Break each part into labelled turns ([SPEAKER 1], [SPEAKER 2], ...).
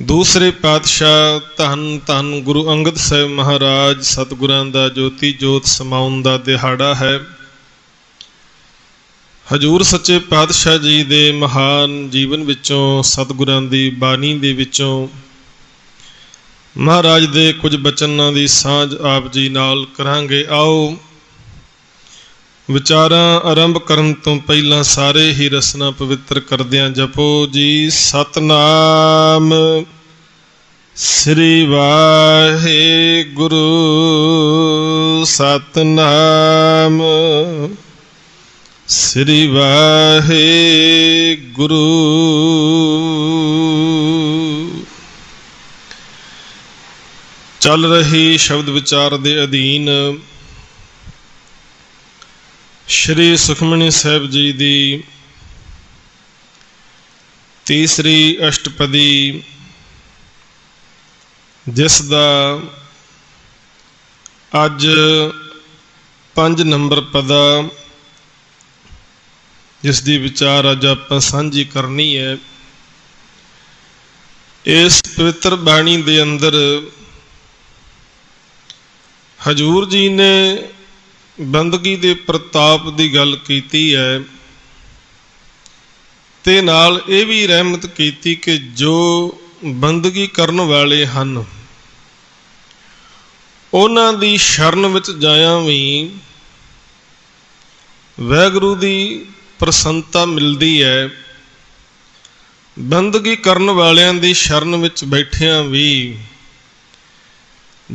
[SPEAKER 1] ਦੂਸਰੇ ਪਾਤਸ਼ਾਹ ਧੰਨ ਧੰਨ ਗੁਰੂ ਅੰਗਦ ਸਾਹਿਬ ਮਹਾਰਾਜ ਸਤਿਗੁਰਾਂ ਦਾ ਜੋਤੀ ਜੋਤ ਸਮਾਉਣ ਦਾ ਦਿਹਾੜਾ ਹੈ। ਹਜ਼ੂਰ ਸੱਚੇ ਪਾਤਸ਼ਾਹ ਜੀ ਦੇ ਮਹਾਨ ਜੀਵਨ ਵਿੱਚੋਂ, ਸਤਿਗੁਰਾਂ ਦੀ ਬਾਣੀ ਦੇ ਵਿੱਚੋਂ ਮਹਾਰਾਜ ਦੇ ਕੁਝ ਬਚਨਾਂ ਦੀ ਸਾਂਝ ਆਪ ਜੀ ਨਾਲ ਕਰਾਂਗੇ। ਆਓ ਵਿਚਾਰਾਂ ਆਰੰਭ ਕਰਨ ਤੋਂ ਪਹਿਲਾਂ ਸਾਰੇ ਹੀ ਰਸਨਾ ਪਵਿੱਤਰ ਕਰਦਿਆਂ ਜਪੋ ਜੀ ਸਤਨਾਮ ਸ੍ਰੀ ਵਾਹਿਗੁਰੂ। ਸਤਨਾਮ ਸ੍ਰੀ ਵਾਹਿਗੁਰੂ। ਚੱਲ ਰਹੀ ਸ਼ਬਦ ਵਿਚਾਰ ਦੇ ਅਧੀਨ ਸ਼੍ਰੀ ਸੁਖਮਨੀ ਸਾਹਿਬ ਜੀ ਦੀ ਤੀਸਰੀ ਅਸ਼ਟਪਦੀ, ਜਿਸ ਦਾ ਅੱਜ 5 ਨੰਬਰ ਪਦਾ, ਜਿਸ ਦੀ ਵਿਚਾਰ ਅੱਜ ਆਪਾਂ ਸਾਂਝੀ ਕਰਨੀ ਹੈ। ਇਸ ਪਵਿੱਤਰ ਬਾਣੀ ਦੇ ਅੰਦਰ ਹਜ਼ੂਰ ਜੀ ਨੇ ਬੰਦਗੀ ਦੇ ਪ੍ਰਤਾਪ ਦੀ ਗੱਲ ਕੀਤੀ ਹੈ ਤੇ ਨਾਲ ਇਹ ਵੀ ਰਹਿਮਤ ਕੀਤੀ ਕਿ ਜੋ ਬੰਦਗੀ ਕਰਨ ਵਾਲੇ ਹਨ ਉਹਨਾਂ ਦੀ ਸ਼ਰਨ ਵਿੱਚ ਜਾਇਆਂ ਵੀ ਵਾਹਿਗੁਰੂ ਦੀ ਪ੍ਰਸੰਨਤਾ ਮਿਲਦੀ ਹੈ। ਬੰਦਗੀ ਕਰਨ ਵਾਲਿਆਂ ਦੀ ਸ਼ਰਨ ਵਿੱਚ ਬੈਠਿਆਂ ਵੀ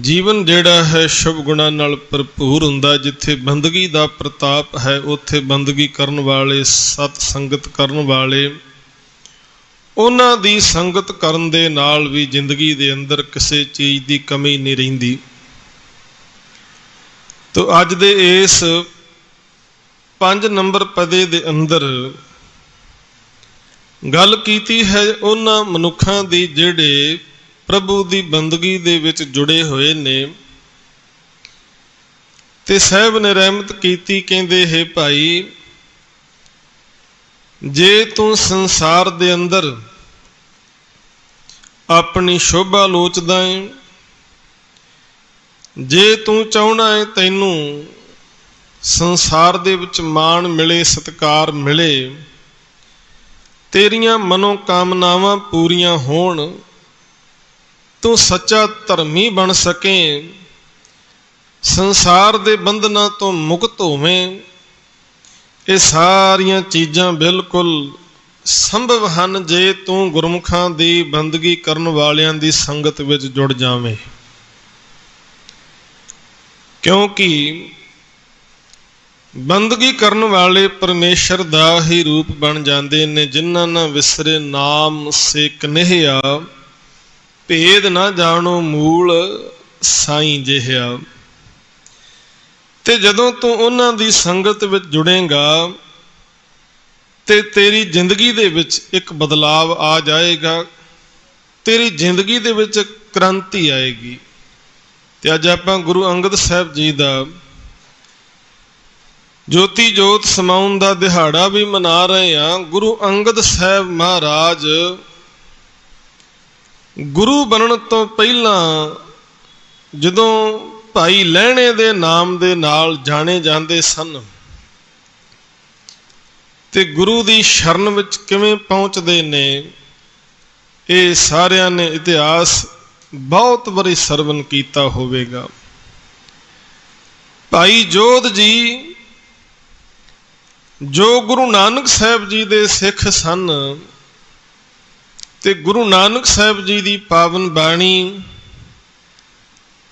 [SPEAKER 1] ਜੀਵਨ ਜਿਹੜਾ ਹੈ ਸ਼ੁਭ ਗੁਣਾਂ ਨਾਲ ਭਰਪੂਰ ਹੁੰਦਾ। ਜਿੱਥੇ ਬੰਦਗੀ ਦਾ ਪ੍ਰਤਾਪ ਹੈ ਉੱਥੇ ਬੰਦਗੀ ਕਰਨ ਵਾਲੇ, ਸਤ ਸੰਗਤ ਕਰਨ ਵਾਲੇ, ਉਹਨਾਂ ਦੀ ਸੰਗਤ ਕਰਨ ਦੇ ਨਾਲ ਵੀ ਜ਼ਿੰਦਗੀ ਦੇ ਅੰਦਰ ਕਿਸੇ ਚੀਜ਼ ਦੀ ਕਮੀ ਨਹੀਂ ਰਹਿੰਦੀ। ਤੋ ਅੱਜ ਦੇ ਇਸ 5 ਨੰਬਰ ਪਦੇ ਦੇ ਅੰਦਰ ਗੱਲ ਕੀਤੀ ਹੈ ਉਹਨਾਂ ਮਨੁੱਖਾਂ ਦੀ ਜਿਹੜੇ ਪ੍ਰਭੂ ਦੀ ਬੰਦਗੀ ਦੇ ਵਿੱਚ ਜੁੜੇ ਹੋਏ ਨੇ। ਤੇ ਸਾਹਿਬ ਨੇ ਰਹਿਮਤ ਕੀਤੀ, ਕਹਿੰਦੇ ਹੈ ਭਾਈ, ਜੇ ਤੂੰ ਸੰਸਾਰ ਦੇ ਅੰਦਰ ਆਪਣੀ ਸ਼ੋਭਾ ਲੋਚਦਾ ਹੈ, ਜੇ ਤੂੰ ਚਾਹੁੰਦਾ ਹੈ ਤੈਨੂੰ ਸੰਸਾਰ ਦੇ ਵਿੱਚ ਮਾਣ ਮਿਲੇ, ਸਤਿਕਾਰ ਮਿਲੇ, ਤੇਰੀਆਂ ਮਨੋਕਾਮਨਾਵਾਂ ਪੂਰੀਆਂ ਹੋਣ, ਤੂੰ ਸੱਚਾ ਧਰਮੀ ਬਣ ਸਕੇ, ਸੰਸਾਰ ਦੇ ਬੰਧਨਾਂ ਤੋਂ ਮੁਕਤ ਹੋਵੇਂ, ਇਹ ਸਾਰੀਆਂ ਚੀਜ਼ਾਂ ਬਿਲਕੁਲ ਸੰਭਵ ਹਨ ਜੇ ਤੂੰ ਗੁਰਮੁਖਾਂ ਦੀ ਬੰਦਗੀ ਕਰਨ ਵਾਲਿਆਂ ਦੀ ਸੰਗਤ ਵਿੱਚ ਜੁੜ ਜਾਵੇਂ। ਕਿਉਂਕਿ ਬੰਦਗੀ ਕਰਨ ਵਾਲੇ ਪਰਮੇਸ਼ਰ ਦਾ ਹੀ ਰੂਪ ਬਣ ਜਾਂਦੇ ਨੇ। ਜਿਨ੍ਹਾਂ ਨਾ ਵਿਸਰੇ ਨਾਮ ਸੇ ਕਨਹਿਆ, ਭੇਦ ਨਾ ਜਾਣੋ ਮੂਲ ਸਾਈਂ ਜਿਹਾ। ਤੇ ਜਦੋਂ ਤੂੰ ਉਹਨਾਂ ਦੀ ਸੰਗਤ ਵਿੱਚ ਜੁੜੇਗਾ ਤੇ ਤੇਰੀ ਜ਼ਿੰਦਗੀ ਦੇ ਵਿੱਚ ਇੱਕ ਬਦਲਾਵ ਆ ਜਾਏਗਾ, ਤੇਰੀ ਜ਼ਿੰਦਗੀ ਦੇ ਵਿੱਚ ਕ੍ਰਾਂਤੀ ਆਏਗੀ। ਤੇ ਅੱਜ ਆਪਾਂ ਗੁਰੂ ਅੰਗਦ ਸਾਹਿਬ ਜੀ ਦਾ ਜੋਤੀ ਜੋਤ ਸਮਾਉਣ ਦਾ ਦਿਹਾੜਾ ਵੀ ਮਨਾ ਰਹੇ ਹਾਂ। ਗੁਰੂ ਅੰਗਦ ਸਾਹਿਬ ਮਹਾਰਾਜ ਗੁਰੂ ਬਣਨ ਤੋਂ ਪਹਿਲਾਂ ਜਦੋਂ ਭਾਈ ਲਹਿਣੇ ਦੇ ਨਾਮ ਦੇ ਨਾਲ ਜਾਣੇ ਜਾਂਦੇ ਸਨ ਤੇ ਗੁਰੂ ਦੀ ਸ਼ਰਨ ਵਿੱਚ ਕਿਵੇਂ ਪਹੁੰਚਦੇ ਨੇ, ਇਹ ਸਾਰਿਆਂ ਨੇ ਇਤਿਹਾਸ ਬਹੁਤ ਵਾਰੀ ਸਰਵਨ ਕੀਤਾ ਹੋਵੇਗਾ। ਭਾਈ ਜੋਧ ਜੀ ਜੋ ਗੁਰੂ ਨਾਨਕ ਸਾਹਿਬ ਜੀ ਦੇ ਸਿੱਖ ਸਨ ਤੇ ਗੁਰੂ ਨਾਨਕ ਸਾਹਿਬ ਜੀ ਦੀ ਪਾਵਨ ਬਾਣੀ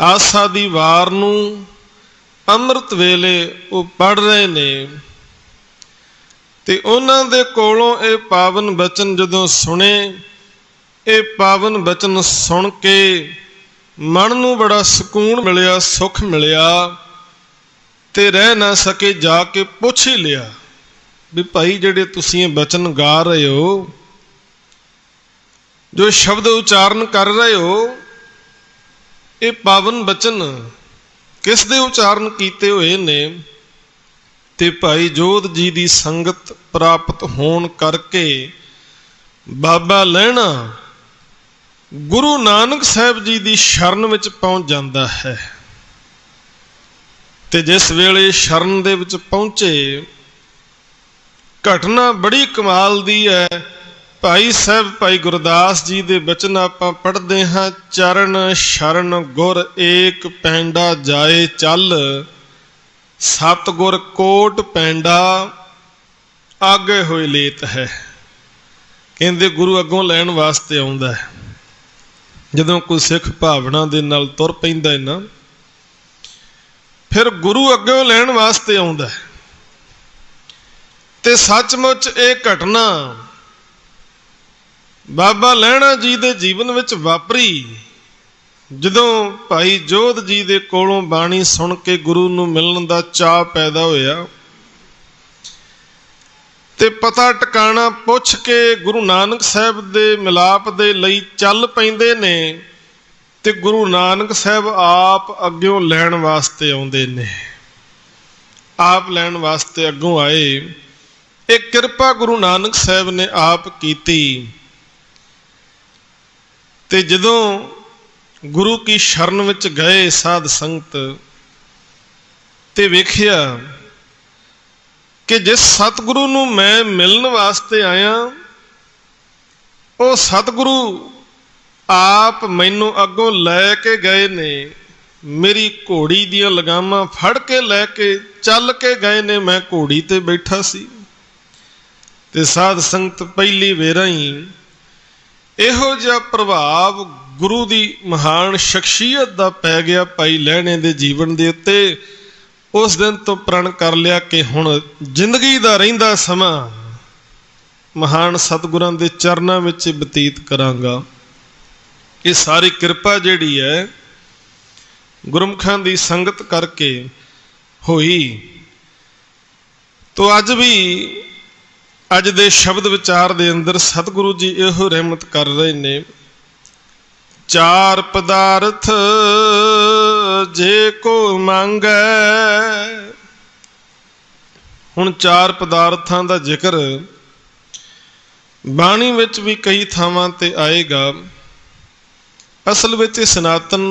[SPEAKER 1] ਆਸਾ ਦੀ ਵਾਰ ਨੂੰ ਅੰਮ੍ਰਿਤ ਵੇਲੇ ਉਹ ਪੜ੍ਹ ਰਹੇ ਨੇ ਤੇ ਉਹਨਾਂ ਦੇ ਕੋਲੋਂ ਇਹ ਪਾਵਨ ਬਚਨ ਜਦੋਂ ਸੁਣੇ, ਇਹ ਪਾਵਨ ਬਚਨ ਸੁਣ ਕੇ ਮਨ ਨੂੰ ਬੜਾ ਸਕੂਨ ਮਿਲਿਆ, ਸੁੱਖ ਮਿਲਿਆ ਤੇ ਰਹਿ ਨਾ ਸਕੇ, ਜਾ ਕੇ ਪੁੱਛ ਹੀ ਲਿਆ ਵੀ ਭਾਈ ਜਿਹੜੇ ਤੁਸੀਂ ਇਹ ਬਚਨ ਗਾ ਰਹੇ ਹੋ, ਜੋ ਸ਼ਬਦ ਉਚਾਰਨ ਕਰ ਰਹੇ ਹੋ, ਇਹ ਪਾਵਨ ਬਚਨ ਕਿਸ ਦੇ ਉਚਾਰਨ ਕੀਤੇ ਹੋਏ ਨੇ? ਤੇ ਭਾਈ ਜੋਧ ਜੀ ਦੀ ਸੰਗਤ ਪ੍ਰਾਪਤ ਹੋਣ ਕਰਕੇ ਬਾਬਾ ਲਹਿਣਾ ਗੁਰੂ ਨਾਨਕ ਸਾਹਿਬ ਜੀ ਦੀ ਸ਼ਰਨ ਵਿੱਚ ਪਹੁੰਚ ਜਾਂਦਾ ਹੈ। ਤੇ ਜਿਸ ਵੇਲੇ ਸ਼ਰਨ ਦੇ ਵਿੱਚ ਪਹੁੰਚੇ, ਘਟਨਾ ਬੜੀ ਕਮਾਲ ਦੀ ਹੈ। ਭਾਈ ਸਾਹਿਬ ਭਾਈ ਗੁਰਦਾਸ ਜੀ ਦੇ ਬਚਨ ਆਪਾਂ ਪੜ੍ਹਦੇ ਹਾਂ, ਚਰਨ ਸ਼ਰਨ ਗੁਰ ਏਕ ਪੈਂਡਾ ਜਾਏ ਚੱਲ, ਸਤਿਗੁਰ ਕੋਟ ਪੈਂਡਾ ਆਗੇ ਹੋਏ ਲੇਤ ਹੈ। ਕਹਿੰਦੇ ਗੁਰੂ ਅੱਗੋਂ ਲੈਣ ਵਾਸਤੇ ਆਉਂਦਾ ਹੈ। ਜਦੋਂ ਕੋਈ ਸਿੱਖ ਭਾਵਨਾ ਦੇ ਨਾਲ ਤੁਰ ਪੈਂਦਾ ਹੈ ਨਾ, ਫਿਰ ਗੁਰੂ ਅੱਗੋਂ ਲੈਣ ਵਾਸਤੇ ਆਉਂਦਾ ਹੈ। ਤੇ ਸੱਚਮੁੱਚ ਇਹ ਘਟਨਾ ਬਾਬਾ ਲਹਿਣਾ ਜੀ ਦੇ ਜੀਵਨ ਵਿੱਚ ਵਾਪਰੀ। ਜਦੋਂ ਭਾਈ ਜੋਧ ਜੀ ਦੇ ਕੋਲੋਂ ਬਾਣੀ ਸੁਣ ਕੇ ਗੁਰੂ ਨੂੰ ਮਿਲਣ ਦਾ ਚਾਅ ਪੈਦਾ ਹੋਇਆ, ਤੇ ਪਤਾ ਟਿਕਾਣਾ ਪੁੱਛ ਕੇ ਗੁਰੂ ਨਾਨਕ ਸਾਹਿਬ ਦੇ ਮਿਲਾਪ ਦੇ ਲਈ ਚੱਲ ਪੈਂਦੇ ਨੇ। ਤੇ ਗੁਰੂ ਨਾਨਕ ਸਾਹਿਬ ਆਪ ਅੱਗਿਓਂ ਲੈਣ ਵਾਸਤੇ ਆਉਂਦੇ ਨੇ। ਆਪ ਲੈਣ ਵਾਸਤੇ ਅੱਗੋਂ ਆਏ। ਇਹ ਕਿਰਪਾ ਗੁਰੂ ਨਾਨਕ ਸਾਹਿਬ ਨੇ ਆਪ ਕੀਤੀ। ਤੇ ਜਦੋਂ ਗੁਰੂ ਕੀ ਸ਼ਰਨ ਵਿੱਚ ਗਏ ਸਾਧ ਸੰਗਤ, ਤੇ ਵੇਖਿਆ ਕਿ ਜਿਸ ਸਤਿਗੁਰੂ ਨੂੰ ਮੈਂ ਮਿਲਣ ਵਾਸਤੇ ਆਇਆ, ਉਹ ਸਤਿਗੁਰੂ ਆਪ ਮੈਨੂੰ ਅੱਗੋਂ ਲੈ ਕੇ ਗਏ ਨੇ। ਮੇਰੀ ਘੋੜੀ ਦੀਆਂ ਲਗਾਮਾਂ ਫੜ ਕੇ ਲੈ ਕੇ ਚੱਲ ਕੇ ਗਏ ਨੇ। ਮੈਂ ਘੋੜੀ ਤੇ ਬੈਠਾ ਸੀ। ਤੇ ਸਾਧ ਸੰਗਤ ਪਹਿਲੀ ਵੇਰਾ ਹੀ ਇਹੋ ਜਿਹਾ ਪ੍ਰਭਾਵ ਗੁਰੂ ਦੀ ਮਹਾਨ ਸ਼ਖਸੀਅਤ ਦਾ ਪੈ ਗਿਆ ਭਾਈ ਲਹਿਣੇ ਦੇ ਜੀਵਨ ਦੇ ਉੱਤੇ। ਉਸ ਦਿਨ ਤੋਂ ਪ੍ਰਣ ਕਰ ਲਿਆ ਕਿ ਹੁਣ ਜ਼ਿੰਦਗੀ ਦਾ ਰਹਿੰਦਾ ਸਮਾਂ ਮਹਾਨ ਸਤਿਗੁਰਾਂ ਦੇ ਚਰਨਾਂ ਵਿੱਚ ਬਤੀਤ ਕਰਾਂਗਾ। ਇਹ ਸਾਰੀ ਕਿਰਪਾ ਜਿਹੜੀ ਹੈ ਗੁਰਮੁਖਾਂ ਦੀ ਸੰਗਤ ਕਰਕੇ ਹੋਈ। ਤੋ ਅੱਜ ਵੀ ਅੱਜ ਦੇ ਸ਼ਬਦ ਵਿਚਾਰ ਦੇ ਅੰਦਰ ਸਤਿਗੁਰੂ ਜੀ ਇਹੋ ਰਹਿਮਤ ਕਰ ਰਹੇ ਨੇ, ਚਾਰ ਪਦਾਰਥ ਜੇ ਕੋ ਮੰਗੈ। ਹੁਣ ਚਾਰ ਪਦਾਰਥਾਂ ਦਾ ਜ਼ਿਕਰ ਬਾਣੀ ਵਿੱਚ ਵੀ ਕਈ ਥਾਵਾਂ ਤੇ ਆਏਗਾ। ਅਸਲ ਵਿੱਚ ਸਨਾਤਨ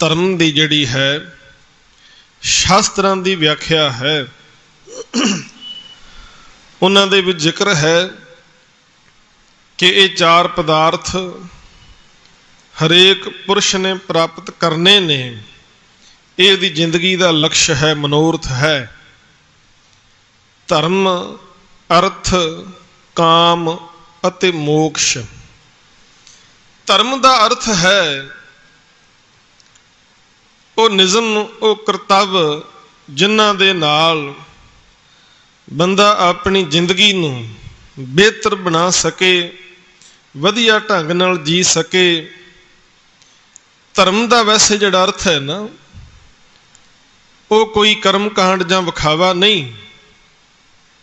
[SPEAKER 1] ਧਰਮ ਦੀ ਜਿਹੜੀ ਹੈ ਸ਼ਾਸਤਰਾਂ ਦੀ ਵਿਆਖਿਆ ਹੈ, ਉਹਨਾਂ ਦੇ ਵਿੱਚ ਜ਼ਿਕਰ ਹੈ ਕਿ ਇਹ ਚਾਰ ਪਦਾਰਥ ਹਰੇਕ ਪੁਰਸ਼ ਨੇ ਪ੍ਰਾਪਤ ਕਰਨੇ ਨੇ। ਇਹ ਉਹਦੀ ਜ਼ਿੰਦਗੀ ਦਾ ਲਕਸ਼ ਹੈ, ਮਨੋਰਥ ਹੈ। ਧਰਮ, ਅਰਥ, ਕਾਮ ਅਤੇ ਮੋਕਸ਼। ਧਰਮ ਦਾ ਅਰਥ ਹੈ ਉਹ ਨਿਯਮ, ਉਹ ਕਰਤੱਵ ਜਿਨ੍ਹਾਂ ਦੇ ਨਾਲ ਬੰਦਾ ਆਪਣੀ ਜ਼ਿੰਦਗੀ ਨੂੰ ਬਿਹਤਰ ਬਣਾ ਸਕੇ, ਵਧੀਆ ਢੰਗ ਨਾਲ ਜੀ ਸਕੇ। ਧਰਮ ਦਾ ਵੈਸੇ ਜਿਹੜਾ ਅਰਥ ਹੈ ਨਾ, ਉਹ ਕੋਈ ਕਰਮ ਕਾਂਡ ਜਾਂ ਵਿਖਾਵਾ ਨਹੀਂ।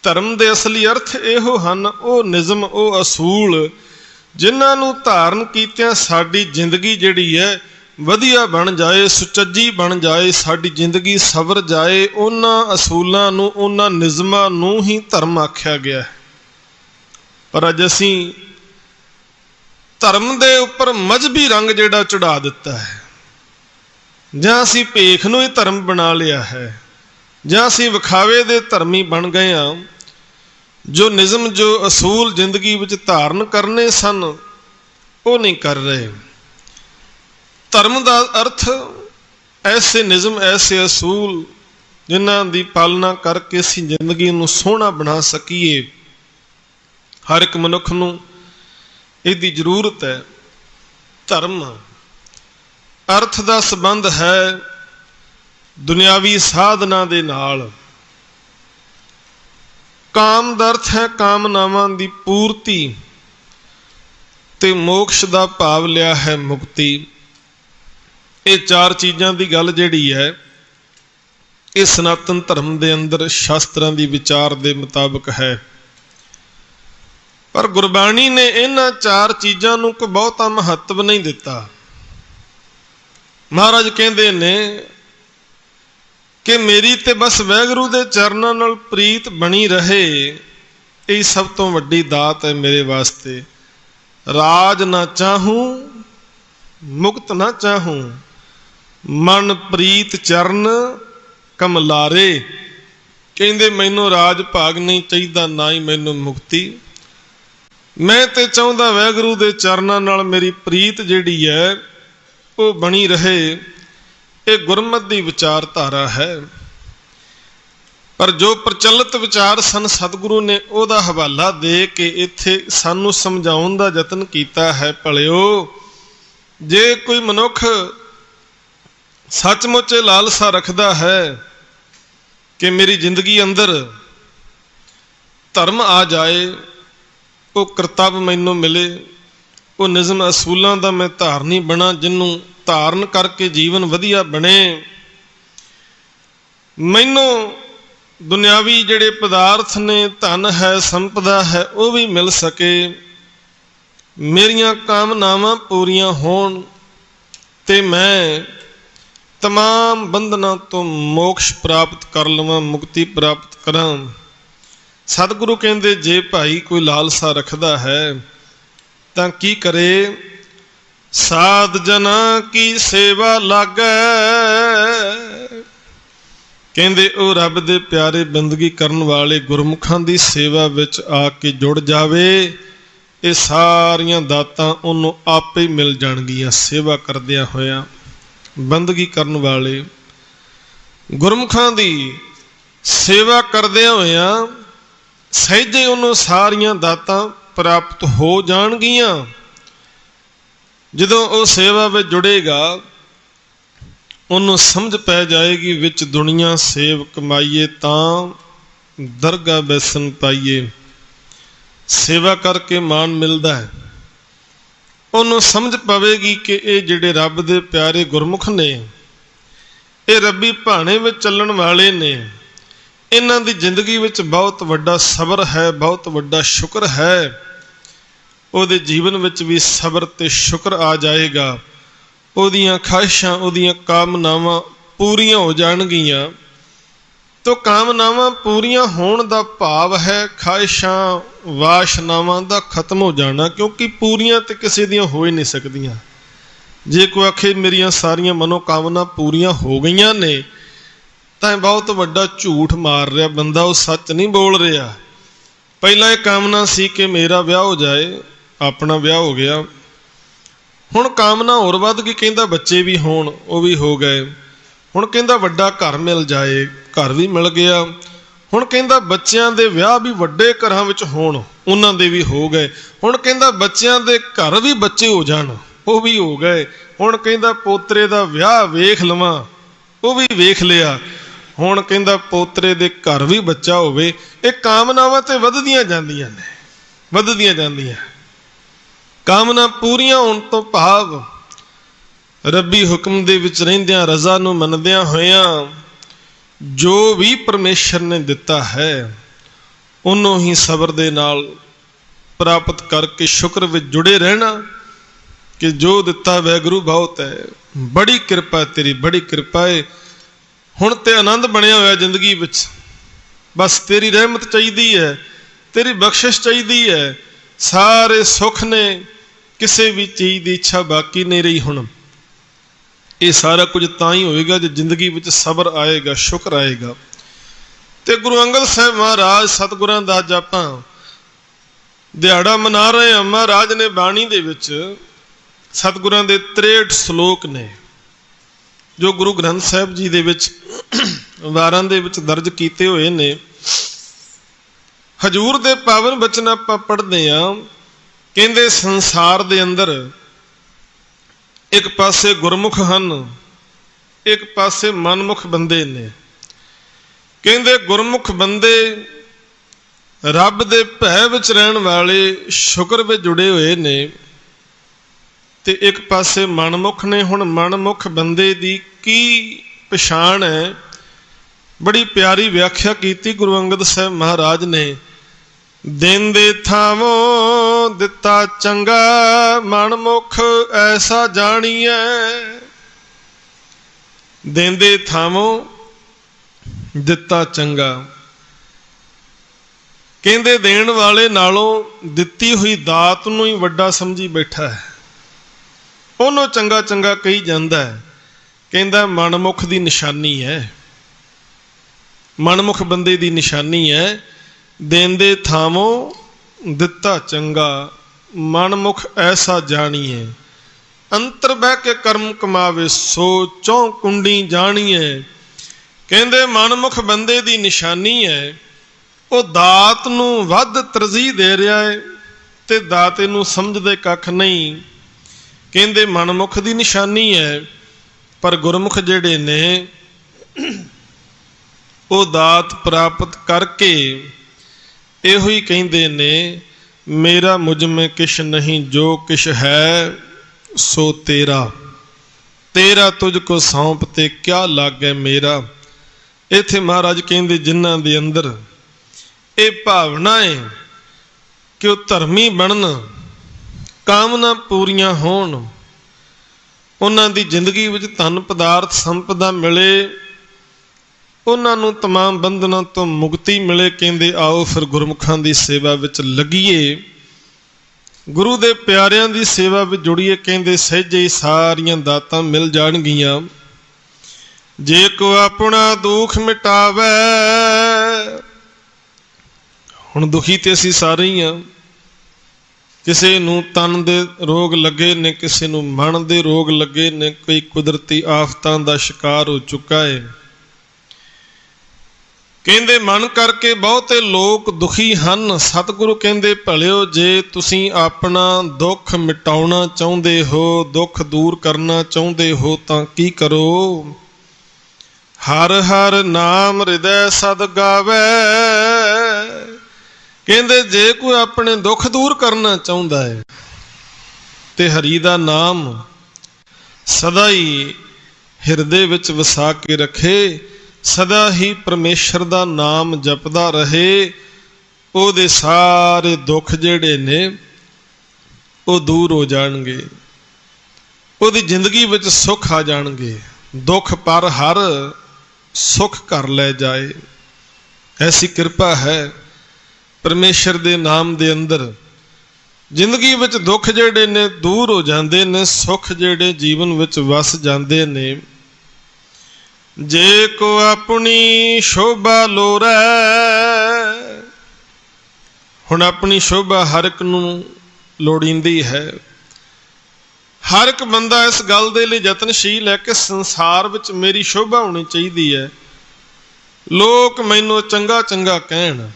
[SPEAKER 1] ਧਰਮ ਦੇ ਅਸਲੀ ਅਰਥ ਇਹੋ ਹਨ, ਉਹ ਨਿਯਮ, ਉਹ ਅਸੂਲ ਜਿਨ੍ਹਾਂ ਨੂੰ ਧਾਰਨ ਕੀਤਿਆਂ ਸਾਡੀ ਜ਼ਿੰਦਗੀ ਜਿਹੜੀ ਹੈ ਵਧੀਆ ਬਣ ਜਾਏ, ਸੁਚੱਜੀ ਬਣ ਜਾਏ, ਸਾਡੀ ਜ਼ਿੰਦਗੀ ਸਵਰ ਜਾਏ। ਉਹਨਾਂ ਅਸੂਲਾਂ ਨੂੰ, ਉਹਨਾਂ ਨਿਯਮਾਂ ਨੂੰ ਹੀ ਧਰਮ ਆਖਿਆ ਗਿਆ ਹੈ। ਪਰ ਅੱਜ ਅਸੀਂ ਧਰਮ ਦੇ ਉੱਪਰ ਮਜ਼ਹਬੀ ਰੰਗ ਜਿਹੜਾ ਚੜਾ ਦਿੱਤਾ ਹੈ, ਜਾਂ ਅਸੀਂ ਭੇਖ ਨੂੰ ਹੀ ਧਰਮ ਬਣਾ ਲਿਆ ਹੈ, ਜਾਂ ਅਸੀਂ ਵਿਖਾਵੇ ਦੇ ਧਰਮੀ ਬਣ ਗਏ ਹਾਂ। ਜੋ ਨਿਯਮ, ਜੋ ਅਸੂਲ ਜ਼ਿੰਦਗੀ ਵਿੱਚ ਧਾਰਨ ਕਰਨੇ ਸਨ, ਉਹ ਨਹੀਂ ਕਰ ਰਹੇ। ਧਰਮ ਦਾ ਅਰਥ ਐਸੇ ਨਿਯਮ, ਐਸੇ ਅਸੂਲ ਜਿਨ੍ਹਾਂ ਦੀ ਪਾਲਣਾ ਕਰਕੇ ਅਸੀਂ ਜ਼ਿੰਦਗੀ ਨੂੰ ਸੋਹਣਾ ਬਣਾ ਸਕੀਏ। ਹਰ ਇੱਕ ਮਨੁੱਖ ਨੂੰ ਇਹਦੀ ਜ਼ਰੂਰਤ ਹੈ। ਧਰਮ ਅਰਥ ਦਾ ਸੰਬੰਧ ਹੈ ਦੁਨਿਆਵੀ ਸਾਧਨਾ ਦੇ ਨਾਲ। ਕਾਮ ਦਾ ਅਰਥ ਹੈ ਕਾਮਨਾਵਾਂ ਦੀ ਪੂਰਤੀ, ਤੇ ਮੋਕਸ਼ ਦਾ ਭਾਵ ਲਿਆ ਹੈ ਮੁਕਤੀ। ਇਹ ਚਾਰ ਚੀਜ਼ਾਂ ਦੀ ਗੱਲ ਜਿਹੜੀ ਹੈ, ਇਹ ਸਨਾਤਨ ਧਰਮ ਦੇ ਅੰਦਰ ਸ਼ਾਸਤਰਾਂ ਦੀ ਵਿਚਾਰ ਦੇ ਮੁਤਾਬਕ ਹੈ। ਪਰ ਗੁਰਬਾਣੀ ਨੇ ਇਹਨਾਂ ਚਾਰ ਚੀਜ਼ਾਂ ਨੂੰ ਕੋਈ ਬਹੁਤਾ ਮਹੱਤਵ ਨਹੀਂ ਦਿੱਤਾ। ਮਹਾਰਾਜ ਕਹਿੰਦੇ ਨੇ ਕਿ ਮੇਰੀ ਤੇ ਬਸ ਵਾਹਿਗੁਰੂ ਦੇ ਚਰਨਾਂ ਨਾਲ ਪ੍ਰੀਤ ਬਣੀ ਰਹੇ, ਇਹ ਸਭ ਤੋਂ ਵੱਡੀ ਦਾਤ ਹੈ ਮੇਰੇ ਵਾਸਤੇ। राज ना चाहूं मुक्त ना चाहूं, मन प्रीत चरण कमलारे। कहंदे मैनू राज भाग नहीं चाहिए, ना ही मैनू मुक्ति। मैं ते चाहुंदा वाहिगुरू दे चरनां नाल मेरी प्रीत जिहड़ी है वो बनी रहे। ये गुरमत दी विचारधारा है। पर जो प्रचलित विचार सन सतगुरु ने ओदा हवाला दे के इत्थे सानू समझाउण दा यतन कीता है। भलिओ जे कोई मनुख सचमुच लालसा रखदा है कि मेरी जिंदगी अंदर धर्म आ जाए, वो करतब मैनू मिले, वो निज़म असूलों का मैं धारनी बना, जिन्हों धारण करके जीवन वधिया बने, मैनू दुनियावी जिहड़े पदार्थ ने, धन है, संपदा है, वो भी मिल सके, मेरियां कामनावां पूरियां होण ते मैं तमाम बंधना तो मोक्ष प्राप्त कर लवां, मुक्ति प्राप्त करां। सतगुरु कहंदे जे भाई कोई लालसा रखदा है तां की करे, साध जना की सेवा लागै। कहंदे ओ रब दे प्यारे बंदगी करन वाले गुरमुखां दी सेवा विच आके जुड़ जावे, ये सारियां दातां उन्हों आपे ही मिल जाणगियां। सेवा करदियां होया, बंदगी करन वाले गुरमुखां दी सेवा करदियां होया सहजे उन्हों सारियां दातां प्राप्त हो जाणगियां। जदों वो सेवा विच जुड़ेगा उन्हों समझ पै जाएगी, विच दुनिया सेव कमाइए तां दरगाह बैसन पाइए। सेवा करके मान मिलता है। उन्हों समझ पवेगी कि ये जिहड़े रब दे प्यारे गुरमुख ने, ये रब्बी भाणे विच चलण वाले ने, इन्हां दी जिंदगी विच बहुत वड्डा सबर है, बहुत वड्डा शुक्र है। उहदे जीवन विच भी सबर ते शुक्र आ जाएगा। उहदियां ख्वाहिशां, उहदियां कामनावां पूरियां हो जाणगियां। तो कामनावां पूरियां होण दा भाव है ख्वाहिशां, वासनावां दा खत्म हो जाना, क्योंकि पूरियां ते किसी दियां हो ही नहीं सकदियां। जे कोई आखे मेरियां सारियां मनोकामना पूरियां हो गईयां ने, तां बहुत वड्डा झूठ मार रहा बंदा, वो सच नहीं बोल रहा। पहला एक कामना सी कि मेरा विआह हो जाए, अपना विआह हो गया। हुण कामना होर वध गई, कहंदा बच्चे भी होण, वो भी हो गए। हुण कहंदा वड्डा घर मिल जाए, घर भी मिल गया। हुण कहंदा बच्चियां दे विआह भी वड्डे घरां विच होण, उन्हां दे भी हो गए। हुण कहंदा बच्चियां दे घर भी बच्चे हो जाण, वो भी हो गए। हुण कहंदा पोतरे दा विआह वेख लवां, वो भी वेख लिया। हुण कहंदा पोतरे दे घर भी बच्चा होवे। ये कामनावां ते वधदियां जांदियां ने, वधदियां जांदियां। कामना पूरियां होण तो भाव रब्बी हुक्म दे विच रहिंदियां, रज़ा नूं मनदियां होइयां जो भी परमेश्वर ने दिता है उन्हों ही सबर दे नाल प्राप्त करके शुक्र विच जुड़े रहना कि जो दिता वाहिगुरू बहुत है, बड़ी कृपा तेरी, बड़ी कृपा है। हुण ते आनंद बनिया होया जिंदगी विच, बस तेरी रहमत चाहिदी है, तेरी बख्शिश चाहिदी है। सारे सुख ने, किसी भी चीज़ की इच्छा बाकी नहीं रही। हुण ये सारा कुछ तां ही होएगा जो जिंदगी विच सबर आएगा, शुक्र आएगा। ते गुरु अंगद साहिब महाराज सतगुरां दा अज आपां दिहाड़ा मना रहे हैं। महाराज ने बाणी दे विच सतगुरां दे 63 श्लोक ने जो गुरु ग्रंथ साहिब जी दे विच वारां दे विच दर्ज कीते हुए ने। हजूर दे पावन बचन आपां पढ़दे हां। कहंदे संसार दे अंदर एक पासे गुरमुख हन, एक पासे मनमुख बंदे ने। कहंदे गुरमुख बंदे रब दे भै विच रहण वाले, शुक्र विच जुड़े हुए ने, ते एक पासे मनमुख ने। हुण मनमुख बंदे दी की पछाण है, बड़ी प्यारी व्याख्या की गुरु अंगद साहिब महाराज ने। देंदे थावों दिता चंगा, मनमुख ऐसा जानिए। देंदे थावों दिता चंगा, ਕਹਿੰਦੇ ਦੇਣ ਵਾਲੇ ਨਾਲੋਂ ਦਿੱਤੀ ਹੋਈ ਦਾਤ ਨੂੰ ਹੀ ਵੱਡਾ ਸਮਝੀ ਬੈਠਾ ਹੈ, ਉਹਨੂੰ ਚੰਗਾ ਚੰਗਾ ਕਹੀ ਜਾਂਦਾ ਹੈ। ਕਹਿੰਦਾ ਮਨਮੁਖ ਦੀ ਨਿਸ਼ਾਨੀ ਹੈ, ਮਨਮੁਖ ਬੰਦੇ ਦੀ ਨਿਸ਼ਾਨੀ ਹੈ, ਦੇਂਦੇ ਥਾਵੋਂ ਦਿੱਤਾ ਚੰਗਾ, ਮਨਮੁਖ ਐਸਾ ਜਾਣੀਏ, ਅੰਤਰ ਬਹਿ ਕੇ ਕਰਮ ਕਮਾਵੇ, ਸੋ ਚੌਂ ਕੁੰਡੀ ਜਾਣੀਏ। ਕਹਿੰਦੇ ਮਨਮੁਖ ਬੰਦੇ ਦੀ ਨਿਸ਼ਾਨੀ ਹੈ, ਉਹ ਦਾਤ ਨੂੰ ਵੱਧ ਤਰਜੀਹ ਦੇ ਰਿਹਾ ਹੈ ਤੇ ਦਾਤੇ ਨੂੰ ਸਮਝਦੇ ਕੱਖ ਨਹੀਂ। ਕਹਿੰਦੇ ਮਨਮੁਖ ਦੀ ਨਿਸ਼ਾਨੀ ਹੈ, ਪਰ ਗੁਰਮੁਖ ਜਿਹੜੇ ਨੇ ਉਹ ਦਾਤ ਪ੍ਰਾਪਤ ਕਰਕੇ ਇਹੋ ਹੀ ਕਹਿੰਦੇ ਨੇ, ਮੇਰਾ ਮੁਝ ਮੇਂ ਕਿਛ ਨਹੀਂ, ਜੋ ਕਿਛ ਹੈ ਸੋ ਤੇਰਾ, ਤੇਰਾ ਤੁਝ ਕੋ ਸੌਂਪ ਤੇ ਕਿਆ ਲਾਗੇ ਮੇਰਾ। ਇੱਥੇ ਮਹਾਰਾਜ ਕਹਿੰਦੇ ਜਿਨ੍ਹਾਂ ਦੇ ਅੰਦਰ ਇਹ ਭਾਵਨਾ ਹੈ ਕਿ ਉਹ ਧਰਮੀ ਬਣਨ, ਕਾਮਨਾ ਪੂਰੀਆਂ ਹੋਣ, ਉਹਨਾਂ ਦੀ ਜ਼ਿੰਦਗੀ ਵਿੱਚ ਧਨ ਪਦਾਰਥ ਸੰਪਦਾ ਮਿਲੇ, ਉਹਨਾਂ ਨੂੰ ਤਮਾਮ ਬੰਧਨਾਂ ਤੋਂ ਮੁਕਤੀ ਮਿਲੇ। ਕਹਿੰਦੇ ਆਓ ਫਿਰ ਗੁਰਮੁਖਾਂ ਦੀ ਸੇਵਾ ਵਿੱਚ ਲੱਗੀਏ, ਗੁਰੂ ਦੇ ਪਿਆਰਿਆਂ ਦੀ ਸੇਵਾ ਵਿੱਚ ਜੁੜੀਏ। ਕਹਿੰਦੇ ਸਹਿਜੇ ਹੀ ਸਾਰੀਆਂ ਦਾਤਾਂ ਮਿਲ ਜਾਣਗੀਆਂ। ਜੇ ਕੋ ਆਪਣਾ ਦੁੱਖ ਮਿਟਾਵੇ, ਹੁਣ ਦੁਖੀ ਤੇ ਅਸੀਂ ਸਾਰੇ ਹੀ ਹਾਂ। ਕਿਸੇ ਨੂੰ ਤਨ ਦੇ ਰੋਗ ਲੱਗੇ ਨੇ, ਕਿਸੇ ਨੂੰ ਮਨ ਦੇ ਰੋਗ ਲੱਗੇ ਨੇ, ਕੋਈ ਕੁਦਰਤੀ ਆਫਤਾਂ ਦਾ ਸ਼ਿਕਾਰ ਹੋ ਚੁੱਕਾ ਹੈ। ਕਹਿੰਦੇ ਮਨ ਕਰਕੇ ਬਹੁਤੇ ਲੋਕ ਦੁਖੀ ਹਨ। ਸਤਿਗੁਰੂ ਕਹਿੰਦੇ ਭਲਿਓ, ਜੇ ਤੁਸੀਂ ਆਪਣਾ ਦੁੱਖ ਮਿਟਾਉਣਾ ਚਾਹੁੰਦੇ ਹੋ, ਦੁੱਖ ਦੂਰ ਕਰਨਾ ਚਾਹੁੰਦੇ ਹੋ ਤਾਂ ਕੀ ਕਰੋ? ਹਰ ਹਰ ਨਾਮ ਹਿਰਦੈ ਸਦ ਗਾਵੇ। ਕਹਿੰਦੇ ਜੇ ਕੋਈ ਆਪਣੇ ਦੁੱਖ ਦੂਰ ਕਰਨਾ ਚਾਹੁੰਦਾ ਹੈ ਤੇ ਹਰੀ ਦਾ ਨਾਮ ਸਦਾ ਹੀ ਹਿਰਦੇ ਵਿੱਚ ਵਸਾ ਕੇ ਰੱਖੇ, ਸਦਾ ਹੀ ਪਰਮੇਸ਼ਰ ਦਾ ਨਾਮ ਜਪਦਾ ਰਹੇ, ਉਹਦੇ ਸਾਰੇ ਦੁੱਖ ਜਿਹੜੇ ਨੇ ਉਹ ਦੂਰ ਹੋ ਜਾਣਗੇ, ਉਹਦੀ ਜ਼ਿੰਦਗੀ ਵਿੱਚ ਸੁੱਖ ਆ ਜਾਣਗੇ। ਦੁੱਖ ਪਰ ਹਰ ਸੁੱਖ ਕਰ ਲੈ ਜਾਏ, ਐਸੀ ਕਿਰਪਾ ਹੈ ਪਰਮੇਸ਼ਰ ਦੇ ਨਾਮ ਦੇ ਅੰਦਰ। ਜ਼ਿੰਦਗੀ ਵਿੱਚ ਦੁੱਖ ਜਿਹੜੇ ਨੇ ਦੂਰ ਹੋ ਜਾਂਦੇ ਨੇ, ਸੁੱਖ ਜਿਹੜੇ ਜੀਵਨ ਵਿੱਚ ਵਸ ਜਾਂਦੇ ਨੇ। ਜੇ ਕੋ ਆਪਣੀ ਸ਼ੋਭਾ ਲੋਰੈ, ਹੁਣ ਆਪਣੀ ਸ਼ੋਭਾ ਹਰ ਇੱਕ ਨੂੰ ਲੋੜੀਂਦੀ ਹੈ। ਹਰ ਇੱਕ ਬੰਦਾ ਇਸ ਗੱਲ ਦੇ ਲਈ ਯਤਨਸ਼ੀਲ ਹੈ ਕਿ ਸੰਸਾਰ ਵਿੱਚ ਮੇਰੀ ਸ਼ੋਭਾ ਹੋਣੀ ਚਾਹੀਦੀ ਹੈ, ਲੋਕ ਮੈਨੂੰ ਚੰਗਾ ਚੰਗਾ ਕਹਿਣ।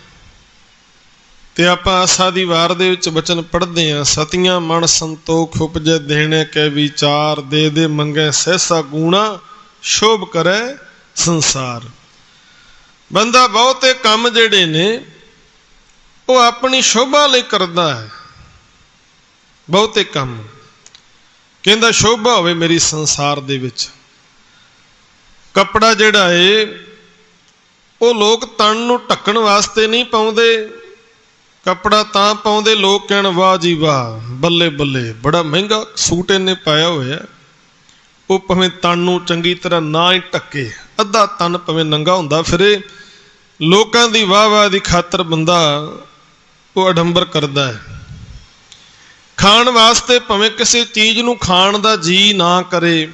[SPEAKER 1] ਤੇ ਆਪਾਂ ਆਸਾ ਦੀ ਵਾਰ ਦੇ ਵਿੱਚ ਬਚਨ ਪੜ੍ਹਦੇ ਹਾਂ, ਸਤੀਆਂ ਮਨ ਸੰਤੋਖ ਉਪਜੈ ਦੇਣੇ ਕੈ ਵਿਚਾਰ, ਦੇ ਦੇ ਮੰਗੈ ਸਹਿਸਾ ਗੂਣਾ, ਸ਼ੋਭ ਕਰੈ ਸੰਸਾਰ। ਬੰਦਾ ਬਹੁਤੇ ਕੰਮ ਜਿਹੜੇ ਨੇ ਉਹ ਆਪਣੀ ਸ਼ੋਭਾ ਲਈ ਕਰਦਾ ਹੈ, ਬਹੁਤੇ ਕੰਮ। ਕਹਿੰਦਾ ਸ਼ੋਭਾ ਹੋਵੇ ਮੇਰੀ ਸੰਸਾਰ ਦੇ ਵਿੱਚ। ਕੱਪੜਾ ਜਿਹੜਾ ਏ ਉਹ ਲੋਕ ਤਨ ਨੂੰ ਢੱਕਣ ਵਾਸਤੇ ਨਹੀਂ ਪਾਉਂਦੇ, ਕੱਪੜਾ ਤਾਂ ਪਾਉਂਦੇ ਲੋਕ ਕਹਿਣ ਵਾਹ ਜੀ ਵਾਹ, ਬੱਲੇ ਬੱਲੇ, ਬੜਾ ਮਹਿੰਗਾ ਸੂਟ ਇਹਨੇ ਪਾਇਆ ਹੋਇਆ। ਉਹ ਭਾਵੇਂ ਤਨ ਨੂੰ ਚੰਗੀ ਤਰ੍ਹਾਂ ਨਾ ਹੀ ਢੱਕੇ, ਅੱਧਾ ਤਨ ਭਾਵੇਂ ਨੰਗਾ ਹੁੰਦਾ ਫਿਰੇ, ਲੋਕਾਂ ਦੀ ਵਾਹ ਵਾਹ ਦੀ ਖਾਤਰ ਬੰਦਾ ਉਹ ਅਡੰਬਰ ਕਰਦਾ ਹੈ। ਖਾਣ ਵਾਸਤੇ ਭਾਵੇਂ ਕਿਸੇ ਚੀਜ਼ ਨੂੰ ਖਾਣ ਦਾ ਜੀ ਨਾ ਕਰੇ,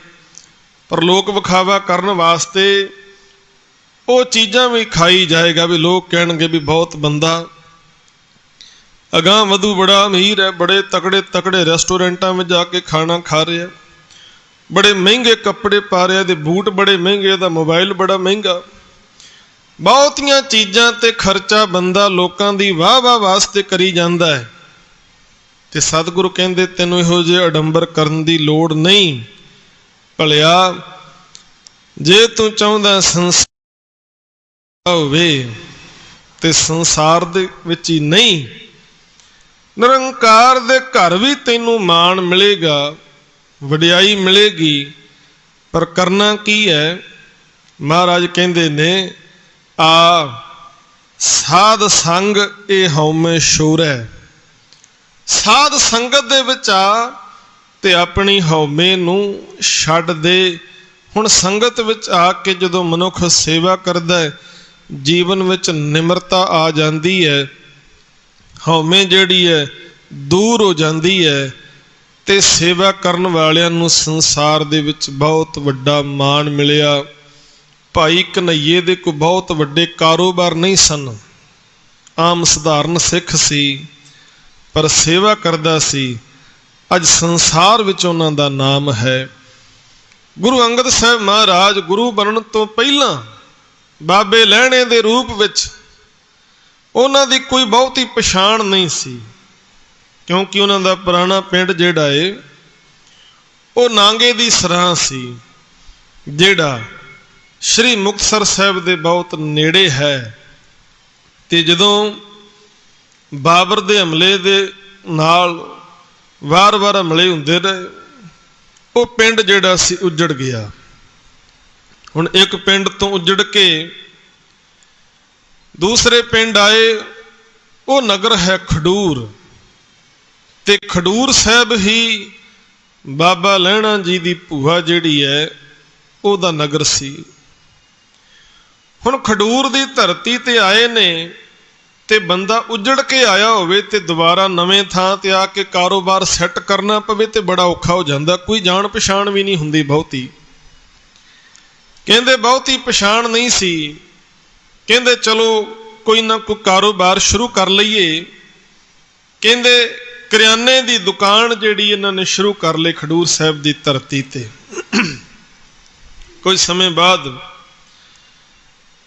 [SPEAKER 1] ਪਰ ਲੋਕ ਵਿਖਾਵਾ ਕਰਨ ਵਾਸਤੇ ਉਹ ਚੀਜ਼ਾਂ ਵੀ ਖਾਈ ਜਾਏਗਾ, ਵੀ ਲੋਕ ਕਹਿਣਗੇ ਵੀ ਬਹੁਤ ਬੰਦਾ ਅਗਾਂਹ ਵਧੂ, ਬੜਾ ਅਮੀਰ ਹੈ, ਬੜੇ ਤਕੜੇ ਤਕੜੇ ਰੈਸਟੋਰੈਂਟਾਂ ਵਿੱਚ ਜਾ ਕੇ ਖਾਣਾ ਖਾ ਰਿਹਾ, ਬੜੇ ਮਹਿੰਗੇ ਕੱਪੜੇ ਪਾ ਰਿਹਾ, ਇਹਦੇ ਬੂਟ ਬੜੇ ਮਹਿੰਗੇ, ਇਹਦਾ ਮੋਬਾਈਲ ਬੜਾ ਮਹਿੰਗਾ। ਬਹੁਤੀਆਂ ਚੀਜ਼ਾਂ ਤੇ ਖਰਚਾ ਬੰਦਾ ਲੋਕਾਂ ਦੀ ਵਾਹ ਵਾਹ ਵਾਸਤੇ ਕਰੀ ਜਾਂਦਾ ਹੈ। ਤੇ ਸਤਿਗੁਰੂ ਕਹਿੰਦੇ ਤੈਨੂੰ ਇਹੋ ਜਿਹੇ ਅਡੰਬਰ ਕਰਨ ਦੀ ਲੋੜ ਨਹੀਂ। ਭਲਿਆ ਜੇ ਤੂੰ ਚਾਹੁੰਦਾ ਸੰਸਾਰ ਹੋਵੇ ਤੇ ਸੰਸਾਰ ਦੇ ਵਿੱਚ ਹੀ ਨਹੀਂ, ਨਿਰੰਕਾਰ ਦੇ ਘਰ ਵੀ ਤੈਨੂੰ ਮਾਣ ਮਿਲੇਗਾ, ਵਡਿਆਈ ਮਿਲੇਗੀ। ਪਰ ਕਰਨਾ ਕੀ ਹੈ? ਮਹਾਰਾਜ ਕਹਿੰਦੇ ਨੇ, ਆ ਸਾਧ ਸੰਗ ਇਹ ਹਉਮੈ ਸ਼ੋਰੈ। ਸਾਧ ਸੰਗਤ ਦੇ ਵਿੱਚ ਆ ਤੇ ਆਪਣੀ ਹਉਮੈ ਨੂੰ ਛੱਡ ਦੇ। ਹੁਣ ਸੰਗਤ ਵਿੱਚ ਆ ਕੇ ਜਦੋਂ ਮਨੁੱਖ ਸੇਵਾ ਕਰਦਾ ਹੈ, ਜੀਵਨ ਵਿੱਚ ਨਿਮਰਤਾ ਆ ਜਾਂਦੀ ਹੈ, ਹਉਮੈ ਜਿਹੜੀ ਹੈ ਦੂਰ ਹੋ ਜਾਂਦੀ ਹੈ ਤੇ ਸੇਵਾ ਕਰਨ ਵਾਲਿਆਂ ਨੂੰ ਸੰਸਾਰ ਦੇ ਵਿੱਚ ਬਹੁਤ ਵੱਡਾ ਮਾਣ ਮਿਲਿਆ। ਭਾਈ ਕਨ੍ਹਈਏ ਦੇ ਕੋਈ ਬਹੁਤ ਵੱਡੇ ਕਾਰੋਬਾਰ ਨਹੀਂ ਸਨ, ਆਮ ਸਧਾਰਨ ਸਿੱਖ ਸੀ, ਪਰ ਸੇਵਾ ਕਰਦਾ ਸੀ। ਅੱਜ ਸੰਸਾਰ ਵਿੱਚ ਉਹਨਾਂ ਦਾ ਨਾਮ ਹੈ। ਗੁਰੂ ਅੰਗਦ ਸਾਹਿਬ ਮਹਾਰਾਜ ਗੁਰੂ ਬਣਨ ਤੋਂ ਪਹਿਲਾਂ ਬਾਬੇ ਲਹਿਣੇ ਦੇ ਰੂਪ ਵਿੱਚ ਉਹਨਾਂ ਦੀ ਕੋਈ ਬਹੁਤੀ ਪਛਾਣ ਨਹੀਂ ਸੀ, ਕਿਉਂਕਿ ਉਹਨਾਂ ਦਾ ਪੁਰਾਣਾ ਪਿੰਡ ਜਿਹੜਾ ਏ ਉਹ ਨਾਂਗੇ ਦੀ ਸਰਾਂ ਸੀ, ਜਿਹੜਾ ਸ਼੍ਰੀ ਮੁਕਤਸਰ ਸਾਹਿਬ ਦੇ ਬਹੁਤ ਨੇੜੇ ਹੈ। ਤੇ ਜਦੋਂ ਬਾਬਰ ਦੇ ਹਮਲੇ ਦੇ ਨਾਲ ਵਾਰ-ਵਾਰ ਹਮਲੇ ਹੁੰਦੇ ਰਹੇ, ਉਹ ਪਿੰਡ ਜਿਹੜਾ ਸੀ ਉੱਜੜ ਗਿਆ। ਹੁਣ ਇੱਕ ਪਿੰਡ ਤੋਂ ਉੱਜੜ ਕੇ ਦੂਸਰੇ ਪਿੰਡ ਆਏ, ਉਹ ਨਗਰ ਹੈ ਖਡੂਰ, ਤੇ ਖਡੂਰ ਸਾਹਿਬ ਹੀ ਬਾਬਾ ਲਹਿਣਾ ਜੀ ਦੀ ਭੂਆ ਜਿਹੜੀ ਹੈ ਉਹਦਾ ਨਗਰ ਸੀ। ਹੁਣ ਖਡੂਰ ਦੀ ਧਰਤੀ ਤੇ ਆਏ ਨੇ, ਤੇ ਬੰਦਾ ਉੱਜੜ ਕੇ ਆਇਆ ਹੋਵੇ ਤੇ ਦੁਬਾਰਾ ਨਵੇਂ ਥਾਂ ਤੇ ਆ ਕੇ ਕਾਰੋਬਾਰ ਸੈੱਟ ਕਰਨਾ ਪਵੇ ਤੇ ਬੜਾ ਔਖਾ ਹੋ ਜਾਂਦਾ। ਕੋਈ ਜਾਣ ਪਛਾਣ ਵੀ ਨਹੀਂ ਹੁੰਦੀ ਬਹੁਤੀ। ਕਹਿੰਦੇ ਬਹੁਤੀ ਪਛਾਣ ਨਹੀਂ ਸੀ, ਕਹਿੰਦੇ ਚਲੋ ਕੋਈ ਨਾ ਕੋਈ ਕਾਰੋਬਾਰ ਸ਼ੁਰੂ ਕਰ ਲਈਏ। ਕਹਿੰਦੇ ਕਰਿਆਨੇ ਦੀ ਦੁਕਾਨ ਜਿਹੜੀ ਇਹਨਾਂ ਨੇ ਸ਼ੁਰੂ ਕਰ ਲਈ ਖਡੂਰ ਸਾਹਿਬ ਦੀ ਧਰਤੀ ਤੇ। ਕੁਝ ਸਮੇਂ ਬਾਅਦ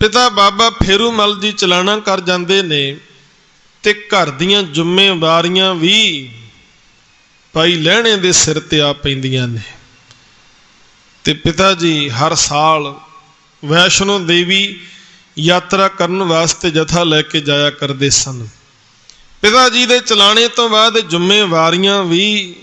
[SPEAKER 1] ਪਿਤਾ ਬਾਬਾ ਫੇਰੂ ਮਲ ਜੀ ਚਲਾਣਾ ਕਰ ਜਾਂਦੇ ਨੇ, ਤੇ ਘਰ ਦੀਆਂ ਜ਼ਿੰਮੇਵਾਰੀਆਂ ਵੀ ਭਾਈ ਲਹਿਣੇ ਦੇ ਸਿਰ ਤੇ ਆ ਪੈਂਦੀਆਂ ਨੇ। ਤੇ ਪਿਤਾ ਜੀ ਹਰ ਸਾਲ ਵੈਸ਼ਨੋ ਦੇਵੀ ਯਾਤਰਾ ਕਰਨ ਵਾਸਤੇ ਜਥਾ ਲੈ ਕੇ ਜਾਇਆ ਕਰਦੇ ਸਨ। ਪਿਤਾ ਜੀ ਦੇ ਚਲਾਣੇ ਤੋਂ ਬਾਅਦ ਜ਼ਿੰਮੇਵਾਰੀਆਂ ਵੀ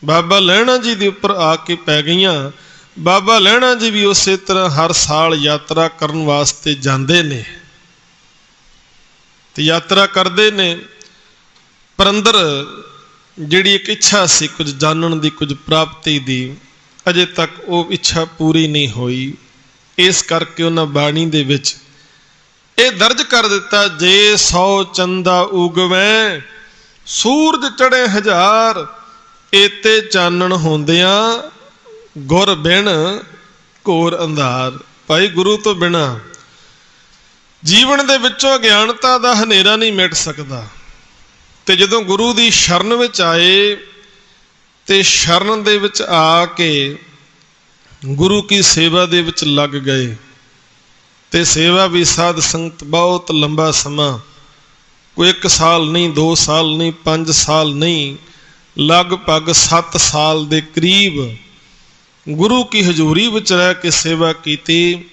[SPEAKER 1] ਬਾਬਾ ਲਹਿਣਾ ਜੀ ਦੇ ਉੱਪਰ ਆ ਕੇ ਪੈ ਗਈਆਂ। ਬਾਬਾ ਲਹਿਣਾ ਜੀ ਵੀ ਉਸੇ ਤਰ੍ਹਾਂ ਹਰ ਸਾਲ ਯਾਤਰਾ ਕਰਨ ਵਾਸਤੇ ਜਾਂਦੇ ਨੇ, ਤੇ ਯਾਤਰਾ ਕਰਦੇ ਨੇ। ਪਰ ਅੰਦਰ ਜਿਹੜੀ ਇੱਕ ਇੱਛਾ ਸੀ ਕੁਝ ਜਾਣਨ ਦੀ, ਕੁਝ ਪ੍ਰਾਪਤੀ ਦੀ, ਅਜੇ ਤੱਕ ਉਹ ਇੱਛਾ ਪੂਰੀ ਨਹੀਂ ਹੋਈ। ਇਸ ਕਰਕੇ ਉਹਨਾਂ ਬਾਣੀ ਦੇ ਵਿੱਚ ਇਹ ਦਰਜ ਕਰ ਦਿੱਤਾ, ਜੇ 100 ਚੰਦਾ ਉਗਵੈ ਸੂਰਜ ਚੜੇ 1000, ਏਤੇ ਚਾਨਣ ਹੁੰਦਿਆਂ ਗੁਰ ਬਿਨ ਘੋਰ ਅੰਧਾਰ। ਭਾਈ ਗੁਰੂ ਤੋਂ ਬਿਨਾ ਜੀਵਨ ਦੇ ਵਿੱਚੋਂ ਅਗਿਆਨਤਾ ਦਾ ਹਨੇਰਾ ਨਹੀਂ ਮਿਟ ਸਕਦਾ। ਤੇ ਜਦੋਂ ਗੁਰੂ ਦੀ ਸ਼ਰਨ ਵਿੱਚ ਆਏ ਤੇ ਸ਼ਰਨ ਦੇ ਵਿੱਚ ਆ ਕੇ ਗੁਰੂ ਕੀ ਸੇਵਾ ਦੇ ਵਿੱਚ ਲੱਗ ਗਏ, ਤੇ ਸੇਵਾ ਵੀ ਸਾਧ ਸੰਗਤ ਬਹੁਤ ਲੰਬਾ ਸਮਾਂ, ਕੋਈ 1 ਸਾਲ ਨਹੀਂ, 2 ਸਾਲ ਨਹੀਂ, 5 ਸਾਲ ਨਹੀਂ, ਲਗਭਗ 7 ਸਾਲ ਦੇ ਕਰੀਬ ਗੁਰੂ ਕੀ ਹਜ਼ੂਰੀ ਵਿੱਚ ਰਹਿ ਕੇ ਸੇਵਾ ਕੀਤੀ।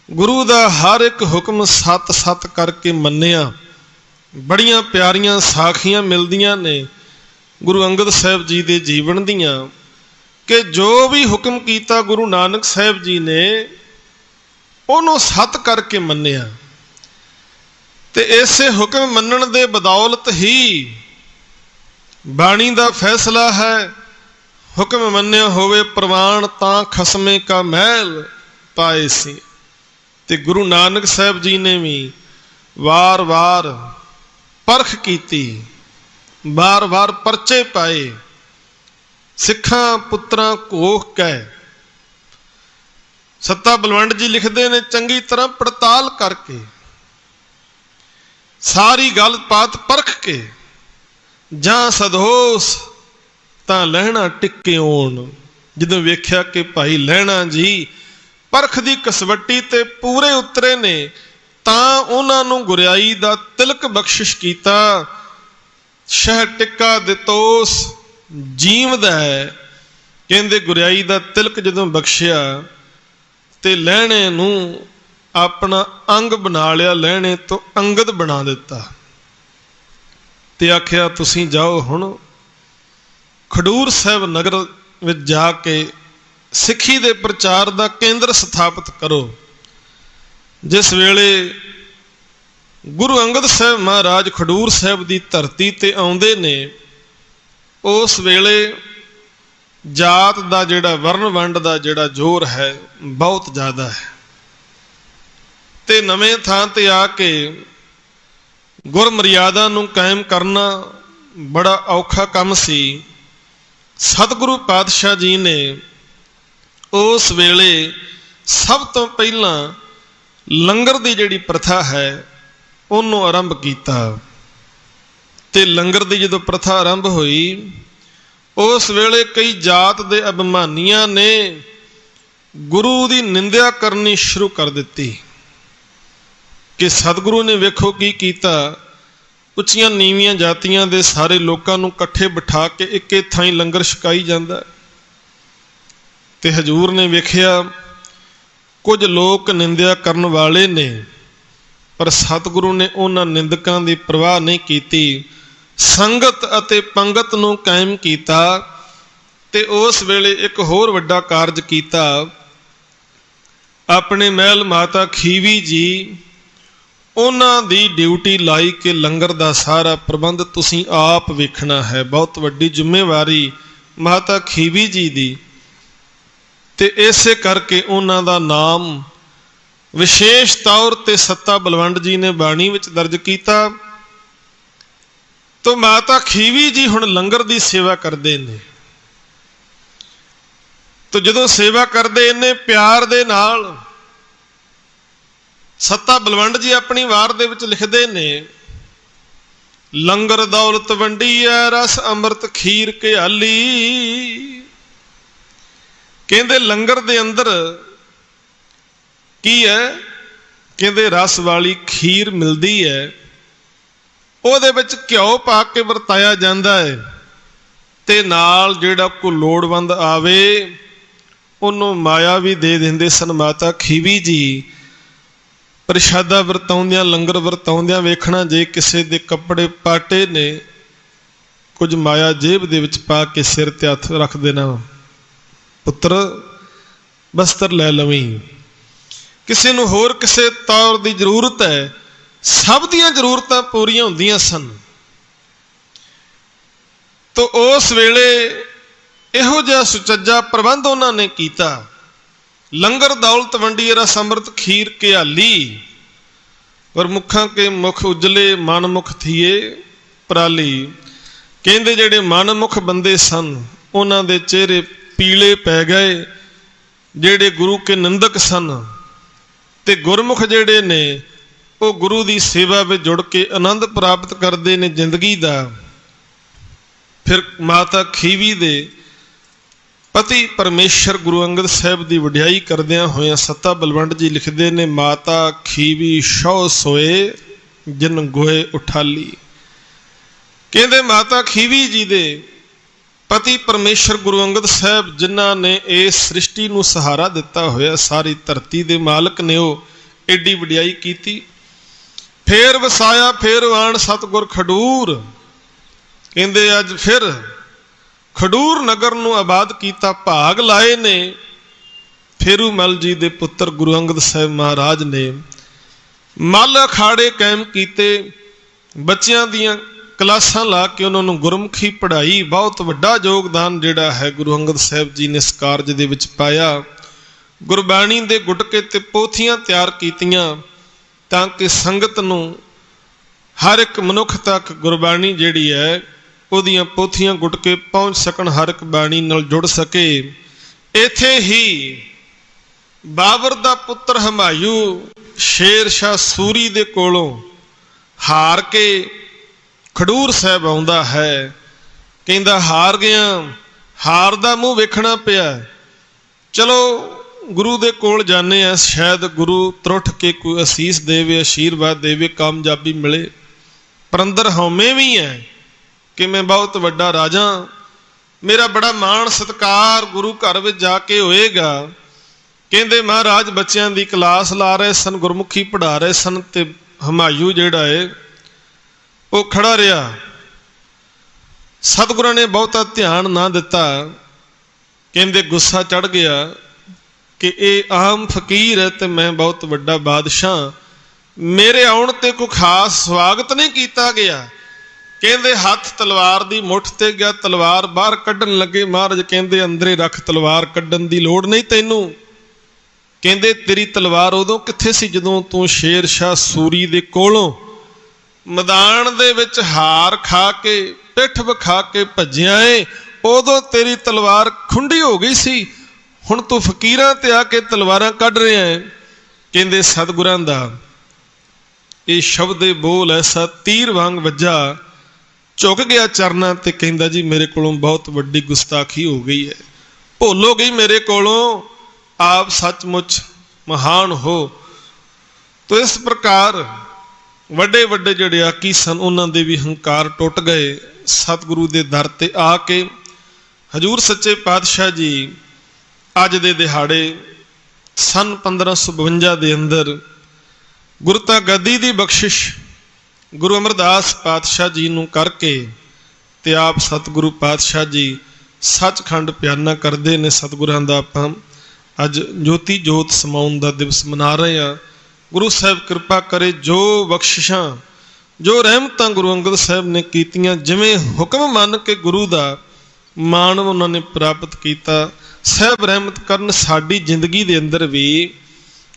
[SPEAKER 1] ਗੁਰੂ ਦਾ ਹਰ ਇੱਕ ਹੁਕਮ ਸੱਤ ਕਰਕੇ ਮੰਨਿਆ। ਬੜੀਆਂ ਪਿਆਰੀਆਂ ਸਾਖੀਆਂ ਮਿਲਦੀਆਂ ਨੇ ਗੁਰੂ ਅੰਗਦ ਸਾਹਿਬ ਜੀ ਦੇ ਜੀਵਨ ਦੀਆਂ, ਕਿ ਜੋ ਵੀ ਹੁਕਮ ਕੀਤਾ ਗੁਰੂ ਨਾਨਕ ਸਾਹਿਬ ਜੀ ਨੇ ਉਹਨੂੰ ਸੱਤ ਕਰਕੇ ਮੰਨਿਆ। ਤੇ ਇਸੇ ਹੁਕਮ ਮੰਨਣ ਦੇ ਬਦੌਲਤ ਹੀ ਬਾਣੀ ਦਾ ਫੈਸਲਾ ਹੈ, ਹੁਕਮ ਮੰਨਿਆ ਹੋਵੇ ਪ੍ਰਵਾਨ ਤਾਂ ਖਸਮੇ ਕਾ ਮਹਿਲ ਪਾਏ ਸੀ। ਤੇ ਗੁਰੂ ਨਾਨਕ ਸਾਹਿਬ ਜੀ ਨੇ ਵੀ ਵਾਰ-ਵਾਰ ਪਰਖ ਕੀਤੀ, ਵਾਰ-ਵਾਰ ਪਰਚੇ ਪਾਏ, ਸਿੱਖਾਂ ਪੁੱਤਰਾਂ ਕੋਖ ਕੈ। ਸੱਤਾ ਬਲਵੰਡ ਜੀ ਲਿਖਦੇ ਨੇ, ਚੰਗੀ ਤਰ੍ਹਾਂ ਪੜਤਾਲ ਕਰਕੇ, ਸਾਰੀ ਗੱਲ ਬਾਤ ਪਰਖ ਕੇ, ਜਾਂ ਸਦੋਸ ਤਾਂ ਲਹਿਣਾ ਟਿੱਕੇ ਆਉਣ। ਜਦੋਂ ਵੇਖਿਆ ਕਿ ਭਾਈ ਲਹਿਣਾ ਜੀ ਪਰਖ ਦੀ ਕਸਵੱਟੀ ਤੇ ਪੂਰੇ ਉਤਰੇ ਨੇ, ਤਾਂ ਉਹਨਾਂ ਨੂੰ ਗੁਰਿਆਈ ਦਾ ਤਿਲਕ ਬਖਸ਼ਿਸ਼ ਕੀਤਾ। ਸ਼ਹਿ ਟਿੱਕਾ ਦਿਤੋਸ ਜੀਵਦਾ ਹੈ। ਕਹਿੰਦੇ ਗੁਰਿਆਈ ਦਾ ਤਿਲਕ ਜਦੋਂ ਬਖਸ਼ਿਆ ਤੇ ਲਹਿਣੇ ਨੂੰ ਆਪਣਾ ਅੰਗ ਬਣਾ ਲਿਆ, ਲਹਿਣੇ ਤੋਂ ਅੰਗਦ ਬਣਾ ਦਿੱਤਾ, ਤੇ ਆਖਿਆ ਤੁਸੀਂ ਜਾਓ ਹੁਣ ਖਡੂਰ ਸਾਹਿਬ ਨਗਰ ਵਿੱਚ ਜਾ ਕੇ ਸਿੱਖੀ ਦੇ ਪ੍ਰਚਾਰ ਦਾ ਕੇਂਦਰ ਸਥਾਪਿਤ ਕਰੋ। ਜਿਸ ਵੇਲੇ ਗੁਰੂ ਅੰਗਦ ਸਾਹਿਬ ਮਹਾਰਾਜ ਖਡੂਰ ਸਾਹਿਬ ਦੀ ਧਰਤੀ ਤੇ ਆਉਂਦੇ ਨੇ, ਉਸ ਵੇਲੇ ਜਾਤ ਦਾ ਜਿਹੜਾ ਵਰਨ ਵੰਡ ਦਾ ਜਿਹੜਾ ਜ਼ੋਰ ਹੈ ਬਹੁਤ ਜ਼ਿਆਦਾ ਹੈ। ਤੇ ਨਵੇਂ ਥਾਂ ਤੇ ਆ ਕੇ ਗੁਰ ਮਰਿਆਦਾ ਨੂੰ ਕਾਇਮ ਕਰਨਾ ਬੜਾ ਔਖਾ ਕੰਮ ਸੀ। ਸਤਿਗੁਰੂ ਪਾਤਸ਼ਾਹ ਜੀ ਨੇ ਉਸ ਵੇਲੇ ਸਭ ਤੋਂ ਪਹਿਲਾਂ ਲੰਗਰ ਦੀ ਜਿਹੜੀ ਪ੍ਰਥਾ ਹੈ ਉਹਨੂੰ ਆਰੰਭ ਕੀਤਾ। ਤੇ ਲੰਗਰ ਦੀ ਜਦੋਂ ਪ੍ਰਥਾ ਆਰੰਭ ਹੋਈ, ਉਸ ਵੇਲੇ ਕਈ ਜਾਤ ਦੇ ਅਭਿਮਾਨੀਆਂ ਨੇ ਗੁਰੂ ਦੀ ਨਿੰਦਿਆ ਕਰਨੀ ਸ਼ੁਰੂ ਕਰ ਦਿੱਤੀ ਕਿ ਸਤਿਗੁਰੂ ਨੇ ਵੇਖੋ ਕੀ ਕੀਤਾ, ਉੱਚੀਆਂ ਨੀਵੀਆਂ ਜਾਤੀਆਂ ਦੇ ਸਾਰੇ ਲੋਕਾਂ ਨੂੰ ਇਕੱਠੇ ਬਿਠਾ ਕੇ ਇੱਕੇ ਥਾਈਂ ਲੰਗਰ ਛਕਾਈ ਜਾਂਦਾ। ਤੇ ਹਜ਼ੂਰ ਨੇ ਵੇਖਿਆ ਕੁਝ ਲੋਕ ਨਿੰਦਿਆ ਕਰਨ ਵਾਲੇ ਨੇ, ਪਰ ਸਤਿਗੁਰੂ ਨੇ ਉਹਨਾਂ ਨਿੰਦਕਾਂ ਦੀ ਪਰਵਾਹ ਨਹੀਂ ਕੀਤੀ, ਸੰਗਤ ਅਤੇ ਪੰਗਤ ਨੂੰ ਕਾਇਮ ਕੀਤਾ। ਤੇ ਉਸ ਵੇਲੇ ਇੱਕ ਹੋਰ ਵੱਡਾ ਕਾਰਜ ਕੀਤਾ। ਆਪਣੇ ਮਹਿਲ ਮਾਤਾ ਖੀਵੀ ਜੀ, ਉਹਨਾਂ ਦੀ ਡਿਊਟੀ ਲਾਈ ਕਿ ਲੰਗਰ ਦਾ ਸਾਰਾ ਪ੍ਰਬੰਧ ਤੁਸੀਂ ਆਪ ਵੇਖਣਾ ਹੈ। ਬਹੁਤ ਵੱਡੀ ਜ਼ਿੰਮੇਵਾਰੀ ਮਾਤਾ ਖੀਵੀ ਜੀ ਦੀ। ਤੇ ਇਸੇ ਕਰਕੇ ਉਹਨਾਂ ਦਾ ਨਾਮ ਵਿਸ਼ੇਸ਼ ਤੌਰ ਤੇ ਸੱਤਾ ਬਲਵੰਡ ਜੀ ਨੇ ਬਾਣੀ ਵਿੱਚ ਦਰਜ ਕੀਤਾ। ਤੋ ਮਾਤਾ ਖੀਵੀ ਜੀ ਹੁਣ ਲੰਗਰ ਦੀ ਸੇਵਾ ਕਰਦੇ ਨੇ। ਤੋ ਜਦੋਂ ਸੇਵਾ ਕਰਦੇ ਇੰਨੇ ਪਿਆਰ ਦੇ ਨਾਲ, ਸੱਤਾ ਬਲਵੰਡ ਜੀ ਆਪਣੀ ਵਾਰ ਦੇ ਵਿੱਚ ਲਿਖਦੇ ਨੇ, ਲੰਗਰ ਦੌਲਤ ਵੰਡੀ ਐ ਰਸ ਅੰਮ੍ਰਿਤ ਖੀਰ ਘਿਆਲੀ। ਕਹਿੰਦੇ ਲੰਗਰ ਦੇ ਅੰਦਰ ਕੀ ਹੈ? ਕਹਿੰਦੇ ਰਸ ਵਾਲੀ ਖੀਰ ਮਿਲਦੀ ਹੈ, ਉਹਦੇ ਵਿੱਚ ਘਿਓ ਪਾ ਕੇ ਵਰਤਾਇਆ ਜਾਂਦਾ ਹੈ। ਤੇ ਨਾਲ ਜਿਹੜਾ ਕੋਈ ਲੋੜਵੰਦ ਆਵੇ ਉਹਨੂੰ ਮਾਇਆ ਵੀ ਦੇ ਦਿੰਦੇ ਸਨ ਮਾਤਾ ਖੀਵੀ ਜੀ। ਪ੍ਰਸ਼ਾਦਾ ਵਰਤਾਉਂਦਿਆਂ, ਲੰਗਰ ਵਰਤਾਉਂਦਿਆਂ ਵੇਖਣਾ, ਜੇ ਕਿਸੇ ਦੇ ਕੱਪੜੇ ਪਾਟੇ ਨੇ, ਕੁਝ ਮਾਇਆ ਜੇਬ ਦੇ ਵਿੱਚ ਪਾ ਕੇ ਸਿਰ ਤੇ ਹੱਥ ਰੱਖ ਦੇਣਾ, ਪੁੱਤਰ ਬਸਤਰ ਲੈ ਲਵੀਂ। ਕਿਸੇ ਨੂੰ ਹੋਰ ਕਿਸੇ ਤੌਰ ਦੀ ਜ਼ਰੂਰਤ ਹੈ, ਸਭ ਦੀਆਂ ਜ਼ਰੂਰਤਾਂ ਪੂਰੀਆਂ ਹੁੰਦੀਆਂ ਸਨ। ਤੋ ਉਸ ਵੇਲੇ ਇਹੋ ਜਿਹਾ ਸੁਚੱਜਾ ਪ੍ਰਬੰਧ ਉਹਨਾਂ ਨੇ ਕੀਤਾ। ਲੰਗਰ ਦੌਲਤ ਵੰਡੀ ਰਸ ਅੰਮ੍ਰਿਤ ਖੀਰ ਘਿਆਲੀ, ਗੁਰਮੁਖਾਂ ਕੇ ਮੁਖ ਉਜਲੇ ਮਨ ਮੁਖ ਥੀਏ ਪਰਾਲੀ। ਕਹਿੰਦੇ ਜਿਹੜੇ ਮਨਮੁਖ ਬੰਦੇ ਸਨ ਉਹਨਾਂ ਦੇ ਚਿਹਰੇ ਪੀਲੇ ਪੈ ਗਏ, ਜਿਹੜੇ ਗੁਰੂ ਕੇ ਨਿੰਦਕ ਸਨ। ਤੇ ਗੁਰਮੁਖ ਜਿਹੜੇ ਨੇ ਉਹ ਗੁਰੂ ਦੀ ਸੇਵਾ ਵਿੱਚ ਜੁੜ ਕੇ ਆਨੰਦ ਪ੍ਰਾਪਤ ਕਰਦੇ ਨੇ ਜ਼ਿੰਦਗੀ ਦਾ। ਫਿਰ ਮਾਤਾ ਖੀਵੀ ਦੇ ਪਤੀ ਪਰਮੇਸ਼ਰ ਗੁਰੂ ਅੰਗਦ ਸਾਹਿਬ ਦੀ ਵਡਿਆਈ ਕਰਦਿਆਂ ਹੋਇਆਂ ਸੱਤਾ ਬਲਵੰਡ ਜੀ ਲਿਖਦੇ ਨੇ, ਮਾਤਾ ਖੀਵੀ ਸ਼ੌ ਸੋਏ ਜਿਨ ਗੋਏ ਉਠਾਲੀ। ਕਹਿੰਦੇ ਮਾਤਾ ਖੀਵੀ ਜੀ ਦੇ ਪਤੀ ਪਰਮੇਸ਼ਰ ਗੁਰੂ ਅੰਗਦ ਸਾਹਿਬ, ਜਿਨ੍ਹਾਂ ਨੇ ਇਸ ਸ੍ਰਿਸ਼ਟੀ ਨੂੰ ਸਹਾਰਾ ਦਿੱਤਾ ਹੋਇਆ, ਸਾਰੀ ਧਰਤੀ ਦੇ ਮਾਲਕ ਨੇ, ਉਹ ਏਡੀ ਵਡਿਆਈ ਕੀਤੀ। ਫੇਰ ਵਸਾਇਆ ਫੇਰ ਵਾਣ ਸਤਿਗੁਰ ਖਡੂਰ। ਕਹਿੰਦੇ ਅੱਜ ਫਿਰ ਖਡੂਰ ਨਗਰ ਨੂੰ ਆਬਾਦ ਕੀਤਾ, ਭਾਗ ਲਾਏ ਨੇ ਫੇਰੂ ਮਲ ਜੀ ਦੇ ਪੁੱਤਰ ਗੁਰੂ ਅੰਗਦ ਸਾਹਿਬ ਮਹਾਰਾਜ ਨੇ। ਮੱਲ ਅਖਾੜੇ ਕਾਇਮ ਕੀਤੇ, ਬੱਚਿਆਂ ਦੀਆਂ ਕਲਾਸਾਂ ਲਾ ਕੇ ਉਹਨਾਂ ਨੂੰ ਗੁਰਮੁਖੀ ਪੜ੍ਹਾਈ। ਬਹੁਤ ਵੱਡਾ ਯੋਗਦਾਨ ਜਿਹੜਾ ਹੈ ਗੁਰੂ ਅੰਗਦ ਸਾਹਿਬ ਜੀ ਨੇ ਇਸ ਕਾਰਜ ਦੇ ਵਿੱਚ ਪਾਇਆ। ਗੁਰਬਾਣੀ ਦੇ ਗੁਟਕੇ ਤੇ ਪੋਥੀਆਂ ਤਿਆਰ ਕੀਤੀਆਂ ਤਾਂ ਕਿ ਸੰਗਤ ਨੂੰ, ਹਰ ਇੱਕ ਮਨੁੱਖ ਤੱਕ ਗੁਰਬਾਣੀ ਜਿਹੜੀ ਹੈ ਉਹਦੀਆਂ ਪੋਥੀਆਂ ਗੁਟਕੇ ਪਹੁੰਚ ਸਕਣ, ਹਰ ਇੱਕ ਬਾਣੀ ਨਾਲ ਜੁੜ ਸਕੇ। ਇੱਥੇ ਹੀ ਬਾਬਰ ਦਾ ਪੁੱਤਰ ਹਮਾਯੂ ਸ਼ੇਰ ਸ਼ਾਹ ਸੂਰੀ ਦੇ ਕੋਲੋਂ ਹਾਰ ਕੇ ਖਡੂਰ ਸਾਹਿਬ ਆਉਂਦਾ ਹੈ। ਕਹਿੰਦਾ ਹਾਰ ਗਿਆ, ਹਾਰ ਦਾ ਮੂੰਹ ਵੇਖਣਾ ਪਿਆ, ਚਲੋ ਗੁਰੂ ਦੇ ਕੋਲ ਜਾਂਦੇ ਆ, ਸ਼ਾਇਦ ਗੁਰੂ ਤਰੁੱਠ ਕੇ ਕੋਈ ਅਸੀਸ ਦੇਵੇ, ਆਸ਼ੀਰਵਾਦ ਦੇਵੇ, ਕਾਮਯਾਬੀ ਮਿਲੇ। ਪਰ ਅੰਦਰ ਹਉਮੈ ਵੀ ਹੈ ਕਿ ਮੈਂ ਬਹੁਤ ਵੱਡਾ ਰਾਜਾ, ਮੇਰਾ ਬੜਾ ਮਾਣ ਸਤਿਕਾਰ ਗੁਰੂ ਘਰ ਵਿੱਚ ਜਾ ਕੇ ਹੋਏਗਾ। ਕਹਿੰਦੇ ਮਹਾਰਾਜ ਬੱਚਿਆਂ ਦੀ ਕਲਾਸ ਲਾ ਰਹੇ ਸਨ, ਗੁਰਮੁਖੀ ਪੜ੍ਹਾ ਰਹੇ ਸਨ, ਤੇ ਹਮਾਯੂ ਜਿਹੜਾ ਹੈ ਉਹ ਖੜਾ ਰਿਹਾ। ਸਤਿਗੁਰਾਂ ਨੇ ਬਹੁਤਾ ਧਿਆਨ ਨਾ ਦਿੱਤਾ। ਕਹਿੰਦੇ ਗੁੱਸਾ ਚੜ ਗਿਆ ਕਿ ਇਹ ਆਮ ਫਕੀਰ ਹੈ ਤੇ ਮੈਂ ਬਹੁਤ ਵੱਡਾ ਬਾਦਸ਼ਾਹ, ਮੇਰੇ ਆਉਣ ਤੇ ਕੋਈ ਖਾਸ ਸਵਾਗਤ ਨਹੀਂ ਕੀਤਾ ਗਿਆ। ਕਹਿੰਦੇ ਹੱਥ ਤਲਵਾਰ ਦੀ ਮੁੱਠ ਤੇ ਗਿਆ, ਤਲਵਾਰ ਬਾਹਰ ਕੱਢਣ ਲੱਗੇ। ਮਹਾਰਾਜ ਕਹਿੰਦੇ ਅੰਦਰੇ ਰੱਖ, ਤਲਵਾਰ ਕੱਢਣ ਦੀ ਲੋੜ ਨਹੀਂ ਤੈਨੂੰ। ਕਹਿੰਦੇ ਤੇਰੀ ਤਲਵਾਰ ਉਦੋਂ ਕਿੱਥੇ ਸੀ ਜਦੋਂ ਤੂੰ ਸ਼ੇਰ ਸ਼ਾਹ ਸੂਰੀ ਦੇ ਕੋਲੋਂ मैदान दे विच हार खा के पिठ विखा के भज्जिया है, उदों तेरी तलवार खुंडी हो गई सी, हुण तू फकीरां ते आके तलवारां कढ रहा है। कहंदे सतगुरां दा ये शब्द बोल ऐसा तीर वांग वज्जा, झुक गया चरना ते कहंदा जी मेरे कोलों बहुत वड्डी गुस्ताखी हो गई है, भुल हो गई मेरे कोलों, आप सचमुच महान हो। तो इस प्रकार वड्डे वड्डे जिहड़े आकी सन उन्हां दे भी हंकार टुट गए। सतगुरु दे दर ते आके हजूर सच्चे पातशाह जी अज दे दिहाड़े सन 1552 दे अंदर गुरता गद्दी दी बख्शिश गुरु अमरदास पातशाह जी नूं करके ते आप सतगुरु पातशाह जी सचखंड प्याना करते ने। सतगुरां दा आपां अज ज्योति जोत समाउण दा दिवस मना रहे हैं। गुरु साहब कृपा करे जो बख्शिशां जो रहमतां गुरु अंगद साहब ने कीतियां, जिवें हुक्म मन के गुरु दा माण उन्होंने प्राप्त किया, साहब रहमत करन साडी जिंदगी दे अंदर भी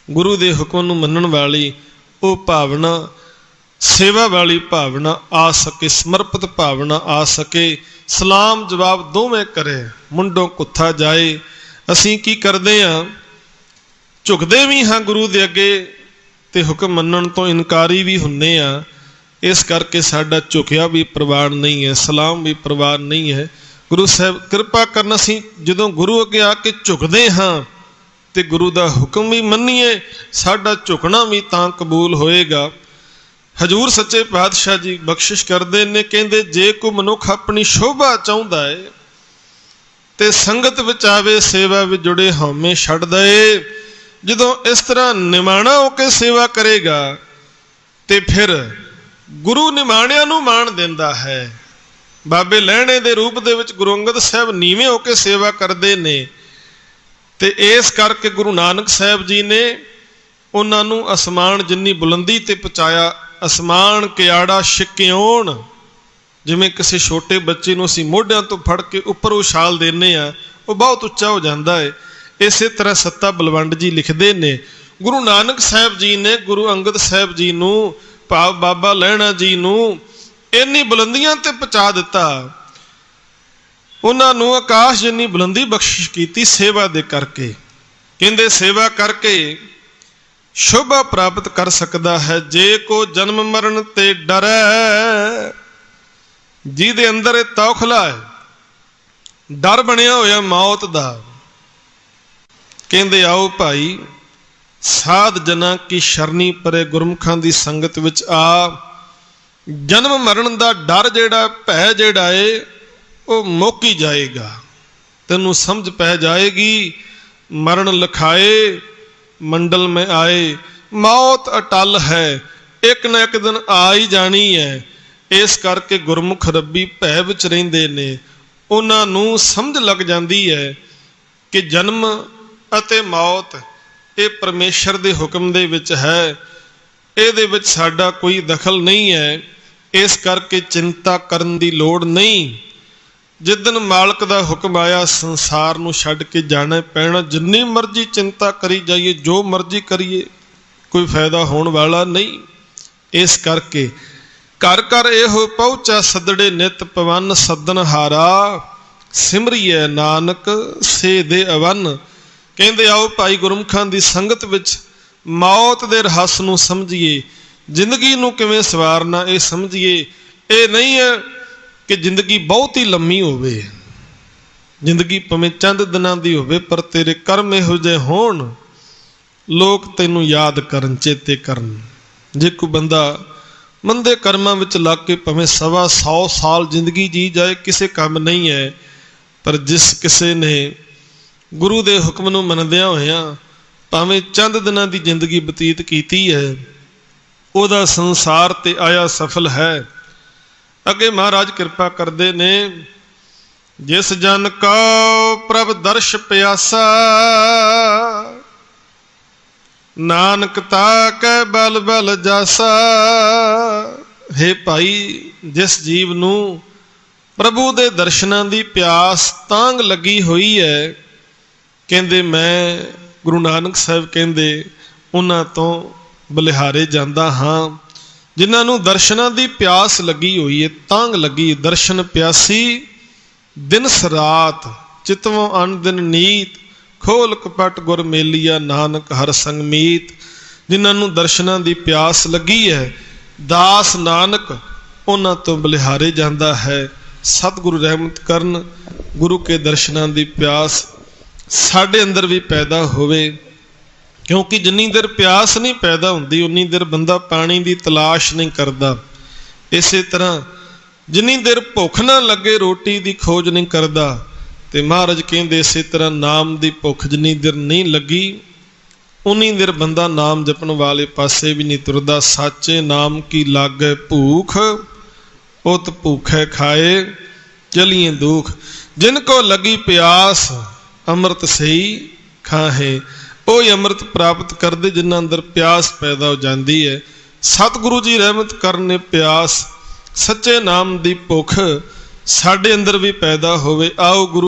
[SPEAKER 1] गुरु दे हुक्म नूं मनण वाली वो भावना, सेवा वाली भावना आ सके, समर्पित भावना आ सके, सलाम जवाब दोवें करे, मुंडों कुत्था जाए। असीं की करदे हां, झुकदे भी हाँ गुरु दे अगे ते हुक्म मनण तो इनकारी भी हुन्ने आ। इस करके साडा झुकिया भी प्रवान नहीं है, सलाम भी प्रवान नहीं है। गुरु साहब कृपा करना, असीं जदों गुरु अगे आके झुकदे हाँ ते गुरु दा हुक्म भी मन्नीए, साडा झुकना भी तां कबूल होएगा। हजूर सच्चे पातशाह जी बख्शिश करते ने, कहते जे कोई मनुख अपनी शोभा चाहुंदा है ते संगत विच आवे, सेवा विच जुड़े हौमे छड्ड दे। जदों इस तरह निमाणा होकर सेवा करेगा ते फिर गुरु निमाणिया नूं मान दिंदा है। बाबे लहणे दे रूप दे विच गुरु अंगद साहब नीवें होकर सेवा करते ने ते इस करके गुरु नानक साहब जी ने उन्हां नूं आसमान जिन्नी बुलंदी ते पहुंचाया। आसमान कियाड़ा शिक्योण, जिवें किसी छोटे बच्चे नूं असीं मोढियां तो फड़ के उपर उछाल देने आ, वो बहुत उच्चा हो जाता है। इस तरह सत्ता बलवंड जी लिखते ने, गुरु नानक साहब जी ने गुरु अंगद साहब जी नूं भाव बाबा लहणा जी नूं इन्नी बुलंदियां ते पहुंचा दिता, उन्हां नूं आकाश जिन्नी बुलंदी बख्शिश की सेवा दे करके। कहंदे सेवा करके शोभा प्राप्त कर सकता है। जे को जन्म मरण ते डरै, जिहदे अंदर तौखला है, डर बनिया होया मौत दा, कहंदे आओ भाई साध जना की शरणी परे, गुरमुखां दी संगत विच आ। जन्म मरण दा डर जेड़ा भै जेड़ा है वो मुक ही जाएगा, तेनू समझ पै जाएगी। मरण लखाए मंडल में आए, मौत अटल है, एक न एक दिन आ ही जानी है। इस करके गुरमुख रब्बी भै विच रहिंदे ने, उन्हां नूं समझ लग जाती है कि जन्म अते मौत ये परमेश्वर दे हुक्म दे विच है, इहदे विच साडा कोई दखल नहीं है। इस करके चिंता करन दी लोड़ नहीं। जिदन मालक दा हुक्म आया संसार नूं छड्ड के जाना पैना। जिन्नी मर्जी चिंता करी जाइए, जो मर्जी करिए, कोई फायदा होने वाला नहीं। इस करके घर घर एहो पहुँचा सदड़े नित पवन, सदन हारा सिमरिए नानक से दे अवन। कहंदे आओ भाई गुरमुखां दी संगत विच मौत दे रहस नूं समझिए, जिंदगी नूं किवें सवारना ये समझिए। ये नहीं है कि जिंदगी बहुत ही लम्मी होवे, जिंदगी भावें चंद दिनां दी होवे, पर तेरे कर्म इहो जिहे होण लोग तैनूं याद करन, चेते करन। जे कोई बंदा मंदे कर्मां विच लग के भावें 100 साल जिंदगी जी जाए, किसे काम नहीं है। पर जिस किसे ने गुरु दे हुक्म नूं मनदियां होइयां भावें चंद दिनां दी जिंदगी बतीत कीती है, ओदा संसार ते आया सफल है। अगे महाराज कृपा करते ने, जिस जन को प्रभ दर्श प्यासा, नानक ताकै बल बल जासा। हे भाई, जिस जीव नूं प्रभु दे दर्शनां दी प्यास तांग लगी हुई है, कहंदे मैं गुरु नानक साहब कहंदे उन्हां तो बलिहारे जांदा हाँ। ਜਿਨ੍ਹਾਂ ਨੂੰ ਦਰਸ਼ਨਾਂ ਦੀ ਪਿਆਸ ਲੱਗੀ ਹੋਈ ਹੈ, ਤਾਂਘ ਲੱਗੀ, ਦਰਸ਼ਨ ਪਿਆਸੀ ਦਿਨਸ ਰਾਤ, ਚਿਤਵੋਂ ਅਨ ਦਿਨ ਨੀਤ, ਖੋਲ ਕਪਟ ਗੁਰ ਮੇਲੀਆ, ਨਾਨਕ ਹਰ ਸੰਗ ਮੀਤ। ਜਿਨ੍ਹਾਂ ਨੂੰ ਦਰਸ਼ਨਾਂ ਦੀ ਪਿਆਸ ਲੱਗੀ ਹੈ, ਦਾਸ ਨਾਨਕ ਉਹਨਾਂ ਤੋਂ ਬਲਿਹਾਰੇ ਜਾਂਦਾ ਹੈ। ਸਤਿਗੁਰੂ ਰਹਿਮਤ ਕਰਨ, ਗੁਰੂ ਕੇ ਦਰਸ਼ਨਾਂ ਦੀ ਪਿਆਸ ਸਾਡੇ ਅੰਦਰ ਵੀ ਪੈਦਾ ਹੋਵੇ, ਕਿਉਂਕਿ ਜਿੰਨੀ ਦੇਰ ਪਿਆਸ ਨਹੀਂ ਪੈਦਾ ਹੁੰਦੀ ਉਨੀ ਦੇਰ ਬੰਦਾ ਪਾਣੀ ਦੀ ਤਲਾਸ਼ ਨਹੀਂ ਕਰਦਾ। ਇਸੇ ਤਰ੍ਹਾਂ ਜਿੰਨੀ ਦੇਰ ਭੁੱਖ ਨਾ ਲੱਗੇ ਰੋਟੀ ਦੀ ਖੋਜ ਨਹੀਂ ਕਰਦਾ। ਤੇ ਮਹਾਰਾਜ ਕਹਿੰਦੇ ਇਸੇ ਤਰ੍ਹਾਂ ਨਾਮ ਦੀ ਭੁੱਖ ਜਿੰਨੀ ਦੇਰ ਨਹੀਂ ਲੱਗੀ ਉਨੀ ਦੇਰ ਬੰਦਾ ਨਾਮ ਜਪਣ ਵਾਲੇ ਪਾਸੇ ਵੀ ਨਹੀਂ ਤੁਰਦਾ। ਸਾਚੇ ਨਾਮ ਕੀ ਲਾਗੈ ਭੂਖ, ਉਤ ਭੂਖੈ ਖਾਏ ਚਲੀਏ ਦੁਖ। ਜਿਨ ਕੋ ਲਗੀ ਪਿਆਸ ਅੰਮ੍ਰਿਤ ਸਹੀ ਖਾਹੇ। ਉਹ ਹੀ ਅੰਮ੍ਰਿਤ ਪ੍ਰਾਪਤ ਕਰਦੇ ਜਿਨ੍ਹਾਂ ਅੰਦਰ ਪਿਆਸ ਪੈਦਾ ਹੋ ਜਾਂਦੀ ਹੈ। ਸਤਿਗੁਰੂ ਜੀ ਰਹਿਮਤ ਕਰਨ ਪਿਆਸ, ਸੱਚੇ ਨਾਮ ਦੀ ਭੁੱਖ ਸਾਡੇ ਅੰਦਰ ਵੀ ਪੈਦਾ ਹੋਵੇ। ਆਓ ਗੁਰੂ